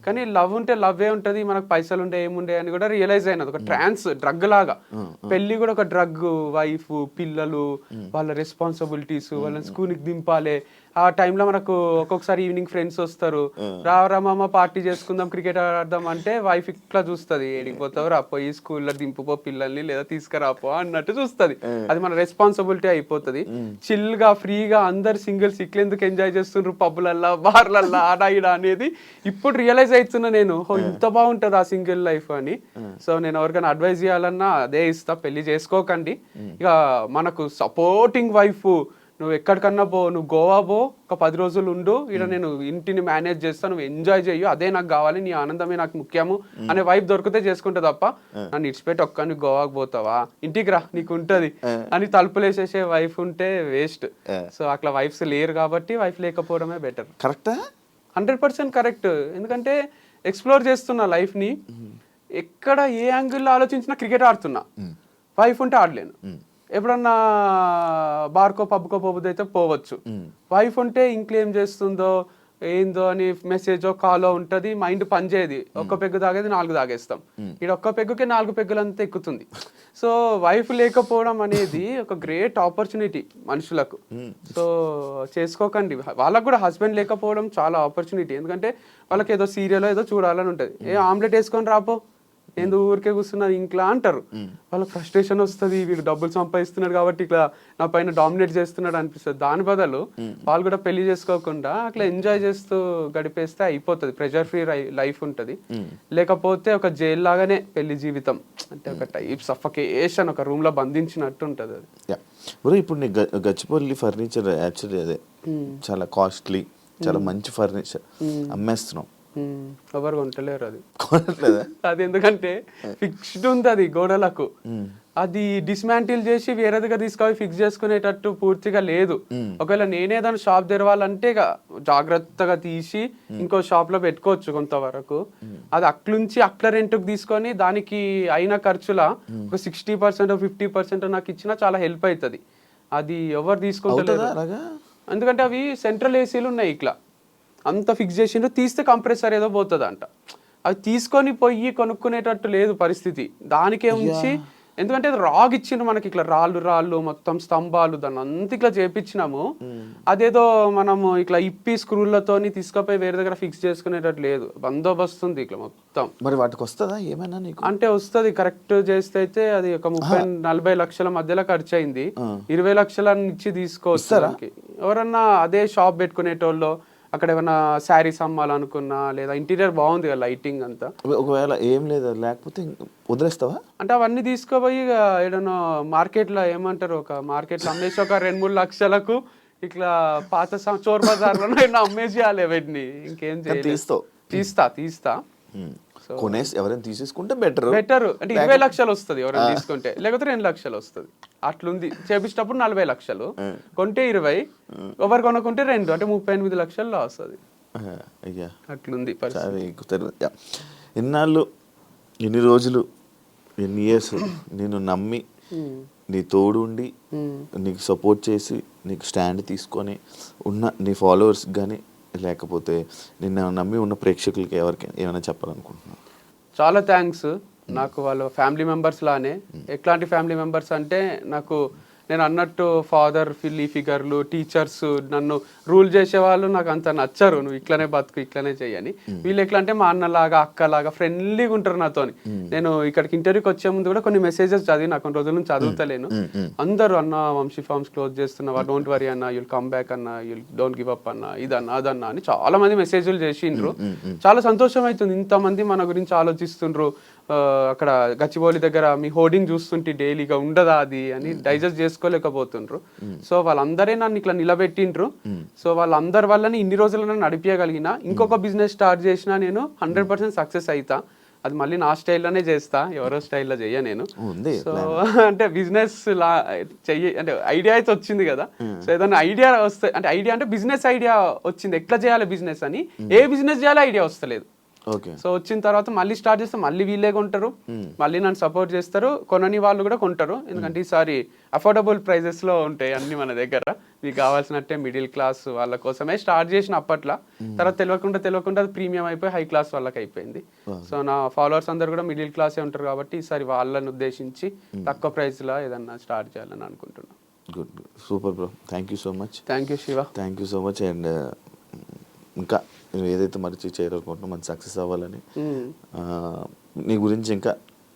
కానీ లవ్ ఉంటే లవ్వే ఉంటది, మనకు పైసలు ఉండే ఏముండే అని కూడా రియలైజ్ అయినది. ఒక డ్రగ్ లాగా పెళ్లి కూడా ఒక డ్రగ్. వైఫ్, పిల్లలు, వాళ్ళ రెస్పాన్సిబిలిటీస్, వాళ్ళని స్కూల్కి దింపాలి. ఆ టైంలో మనకు ఒక్కొక్కసారి ఈవినింగ్ ఫ్రెండ్స్ వస్తారు, రామమ్మ పార్టీ చేసుకుందాం, క్రికెట్ ఆడదాం అంటే వైఫ్ ఇట్లా చూస్తుంది, ఏడిపోతావు రా, పోయి స్కూల్లో దింపుపో పిల్లల్ని, లేదా తీసుకురాపో అన్నట్టు చూస్తుంది. అది మన రెస్పాన్సిబిలిటీ అయిపోతుంది. చిల్ గా ఫ్రీగా అందరు సింగిల్స్ ఇట్లెందుకు ఎంజాయ్ చేస్తుండ్రు పబ్బులల్లా, బార్లల్లా, ఆడ ఈడ అనేది ఇప్పుడు రియలైజ్ అవుతున్నా నేను. ఇంత బాగుంటది ఆ సింగిల్ లైఫ్ అని. సో నేను ఎవరికైనా అడ్వైజ్ చేయాలన్నా అదే ఇస్తా, పెళ్లి చేసుకోకండి. ఇక మనకు సపోర్టింగ్ వైఫ్, నువ్వు ఎక్కడికన్నా పో, నువ్వు గోవా పో, ఒక 10 రోజులు ఉండు, ఇక్కడ నేను ఇంటిని మేనేజ్ చేస్తా, నువ్వు ఎంజాయ్ చెయ్యు, అదే నాకు కావాలి, నీ ఆనందమే నాకు ముఖ్యము అనే వైఫ్ దొరికితే చేసుకుంటా తప్ప నన్ను ఇడిచిపెట్టి ఒక్కని గోవాకి పోతావా, ఇంటికి రా నీకు ఉంటది అని తలుపులేసేసే వైఫ్ ఉంటే వేస్ట్. సో అట్లా వైఫ్స్ లేరు కాబట్టి వైఫ్ లేకపోవడమే బెటర్. కరెక్టా? 100% కరెక్ట్. ఎందుకంటే ఎక్స్ప్లోర్ చేస్తున్నా లైఫ్ ని. ఎక్కడ ఏ యాంగిల్లో ఆలోచించినా క్రికెట్ ఆడుతున్నా, వైఫ్ ఉంటే ఆడలేను. ఎప్పుడన్నా బార్కో పబ్కో పోబుద్ది అయితే పోవచ్చు. వైఫ్ ఉంటే ఇంట్లో ఏం చేస్తుందో, ఏందో అని మెసేజో కాలో ఉంటుంది, మైండ్ పనిచేయదు. ఒక్క పెగ్గు తాగేది 4 తాగేస్తాం. ఇక్కడ ఒక్క పెగ్గుకి 4 పెగ్గులంతా ఎక్కుతుంది. సో వైఫ్ లేకపోవడం అనేది ఒక గ్రేట్ ఆపర్చునిటీ మనుషులకు. సో చేసుకోకండి. వాళ్ళకు కూడా హస్బెండ్ లేకపోవడం చాలా ఆపర్చునిటీ. ఎందుకంటే వాళ్ళకి ఏదో సీరియల్ ఏదో చూడాలని ఉంటుంది. ఆమ్లెట్ వేసుకొని రాపో, ఏందో ఊరికే కూర్చున్నది ఇంట్లో అంటారు. వాళ్ళకి ఫ్రస్ట్రేషన్ వస్తుంది, వీడు డబ్బులు సంపాదిస్తున్నాడు కాబట్టి ఇట్లా నా పైన డామినేట్ చేస్తున్నాడు అనిపిస్తుంది. దాని బదులు వాళ్ళు కూడా పెళ్లి చేసుకోకుండా అట్లా ఎంజాయ్ చేస్తూ గడిపేస్తే అయిపోతుంది. ప్రెషర్ ఫ్రీ లైఫ్ ఉంటుంది. లేకపోతే ఒక జైల్ లాగానే పెళ్లి జీవితం, అంటే ఒక టైప్ సఫకేషన్, ఒక రూమ్ లో బంధించినట్టు ఉంటది అది. బ్రో ఇప్పుడు నీ గచ్చిపల్లి ఫర్నిచర్ యాక్చువల్లీ అదే చాలా కాస్ట్లీ, చాలా మంచి ఫర్నిచర్ అమ్మేస్తున్నాం, ఎవరు కొంటలేరు అది. కొనట్లేదా? అది ఎందుకంటే ఫిక్స్డ్ ఉంది అది గోడలకు. అది డిస్మాంటిల్ చేసి వేరే దగ్గర తీసుకొని ఫిక్స్ చేసుకునేటట్టు పూర్తిగా లేదు. ఒకవేళ నేనే దాని షాప్ తెరవాలంటే జాగ్రత్తగా తీసి ఇంకో షాప్ లో పెట్టుకోవచ్చు కొంతవరకు. అది అట్లుంచి అట్ల రెంట్కి తీసుకొని దానికి అయిన ఖర్చుల ఒక 60% 50% నాకు ఇచ్చినా చాలా హెల్ప్ అవుతుంది. అది ఎవరు తీసుకుంటారు, ఎందుకంటే అవి సెంట్రల్ ఏసీలు ఉన్నాయి. ఇట్లా అంత ఫిక్స్ చేసిండ్రు, తీస్తే కంప్రెసర్ ఏదో పోతుంది అంట. అవి తీసుకొని పోయి కొనుక్కునేటట్టు లేదు పరిస్థితి. దానికే ఉంచి, ఎందుకంటే రాగ్ ఇచ్చిండ్రు మనకి, ఇట్లా రాళ్ళు మొత్తం స్తంభాలు, దాన్ని అంత ఇట్లా చేపించినాము. అదేదో మనము ఇట్లా ఇప్పి స్క్రూలతోని తీసుకుపోయి వేరే దగ్గర ఫిక్స్ చేసుకునేటట్టు లేదు. బందోబస్తు ఉంది ఇట్లా మొత్తం. మరి వాటికి వస్తుందా ఏమైనా నీకు? అంటే వస్తుంది, కరెక్ట్ చేస్తే అయితే అది ఒక 30-40 లక్షల మధ్యలో ఖర్చు అయింది. 20 లక్షల ఇచ్చి తీసుకోవచ్చు. ఎవరన్నా అదే షాప్ పెట్టుకునేటోళ్ళు, అక్కడ ఏమైనా శారీస్ అమ్మాలనుకున్నా, లేదా ఇంటీరియర్ బాగుంది కదా లైటింగ్ అంతా, ఒకవేళ ఏం లేదు లేకపోతే వదిలేస్తావా? అంటే అవన్నీ తీసుకోపోయి ఏదైనా మార్కెట్లో ఏమంటారు, ఒక మార్కెట్లో అమ్మేసి ఒక 2-3 లక్షలకు ఇట్లా పాత చోర్ బజార్లో అమ్మేసేయాలి వీటిని. ఇంకేం చేయాలి? తీస్తా. కొనేసి ఎవరైనా తీసేసుకుంటే బెటర్. అంటే 20 లక్షలు వస్తుంది ఎవరైనా తీసుకుంటే, లేకపోతే 2 లక్షలు వస్తుంది. అట్లుంది. చేపించేటప్పుడు 40 లక్షలు, కొంటే 20, ఎవరు కొనుక్కుంటే 2, అంటే 38 లక్షల్లో వస్తుంది. అట్లుంది. ఎన్నాళ్ళు, ఎన్ని రోజులు, ఎన్ని ఇయర్స్ నేను నమ్మి నీ తోడు ఉండి నీకు సపోర్ట్ చేసి నీకు స్టాండ్ తీసుకొని ఉన్న నీ ఫాలోవర్స్ కానీ లేకపోతే నిన్ను నమ్మి ఉన్న ప్రేక్షకులకి ఎవరికి ఏమైనా చెప్పాలనుకుంటున్నాను? చాలా థ్యాంక్స్. నాకు వాళ్ళ ఫ్యామిలీ మెంబర్స్ లానే. ఎట్లాంటి ఫ్యామిలీ మెంబర్స్ అంటే, నాకు నేను అన్నట్టు ఫాదర్ ఫిగర్లు, టీచర్స్, నన్ను రూల్ చేసేవాళ్ళు నాకు అంత నచ్చరు. నువ్వు ఇట్లనే బతుకు, ఇట్లనే చెయ్యని. వీళ్ళు ఎట్లా అంటే మా అన్నలాగా అక్కలాగా ఫ్రెండ్లీగా ఉంటారు నాతోని. నేను ఇక్కడికి ఇంటర్వ్యూకి వచ్చే ముందు కూడా కొన్ని మెసేజెస్ చదివి కొన్ని రోజుల నుంచి చదువుతలేను. అందరూ అన్న వంశీ ఫార్మ్స్ క్లోజ్ చేస్తున్నావా, డోంట్ వరీ అన్న, యుల్ కమ్ బ్యాక్ అన్న, యుల్ డోంట్ గివ్ అప్ అన్న, ఇదన్నా అదన్నా అని చాలా మంది మెసేజ్లు చేసిండ్రు. చాలా సంతోషం అవుతుంది, ఇంతమంది మన గురించి ఆలోచిస్తుండ్రు. అక్కడ గచ్చిబౌలి దగ్గర మీ హోర్డింగ్ చూస్తుంటే డైలీగా ఉండదా అది అని డైజెస్ట్ చేసుకోలేకపోతుండ్రు. సో వాళ్ళందరే నన్ను ఇట్లా నిలబెట్టిండ్రు. సో వాళ్ళందరి వల్లనే ఇన్ని రోజులు నన్ను నడిపించగలిగిన. ఇంకొక బిజినెస్ స్టార్ట్ చేసినా నేను 100% సక్సెస్ అవుతా. అది మళ్ళీ నా స్టైల్లోనే చేస్తా, ఎవరో స్టైల్లో చెయ్య నేను. సో అంటే బిజినెస్ లా అంటే ఐడియా అయితే వచ్చింది కదా. సో ఏదైనా ఐడియా వస్తే, అంటే ఐడియా అంటే బిజినెస్ ఐడియా వచ్చింది, ఎట్లా చేయాలి బిజినెస్ అని. ఏ బిజినెస్ చేయాలో ఐడియా వస్తలేదు. సో వచ్చిన తర్వాత మళ్ళీ స్టార్ట్ చేస్తే మళ్ళీ వీళ్ళే కొంటారు, మళ్ళీ నన్ను సపోర్ట్ చేస్తారు. కొనని వాళ్ళు కూడా కొంటారు, ఎందుకంటే ఈసారి అఫోర్డబుల్ ప్రైజెస్ లో ఉంటాయి అన్ని మన దగ్గర. మీకు కావాల్సినట్టే మిడిల్ క్లాస్ వాళ్ళ కోసమే స్టార్ట్ చేసిన అప్పట్లో. తర్వాత తెలియకుండా అది ప్రీమియం అయిపోయి హై క్లాస్ వాళ్ళకి అయిపోయింది. సో నా ఫాలోవర్స్ అందరు కూడా మిడిల్ క్లాసే ఉంటారు కాబట్టి ఈసారి వాళ్ళని ఉద్దేశించి తక్కువ ప్రైస్ లో ఏదన్నా స్టార్ట్ చేయాలని అనుకుంటున్నాను. Good, super bro. Thank you so much. Thank you Shiva. Thank you so much. And ఇంకా నువ్వు ఏదైతే మరిచి చేయాలనుకుంటున్నావు, మంచి సక్సెస్ అవ్వాలని, నీ గురించి ఇంకా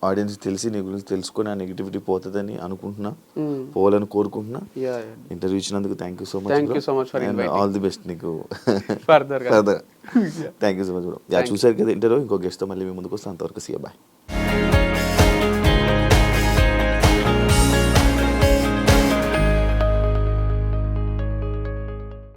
ఆడియన్స్ తెలిసి నీ గురించి తెలుసుకొని ఆ నెగిటివిటీ పోతుందని అనుకుంటున్నా, పోవాలని కోరుకుంటున్నా. ఇంటర్వ్యూ ఇచ్చినందుకు thank you so much. All the best నీకు further. Thank you so much bro. చూసారు కదా ఇంటర్వ్యూ. ఇంకో గెస్ట్తో మళ్ళీ మీ ముందుకు వస్తాను. అంతవరకు సీ యూ, బాయ్.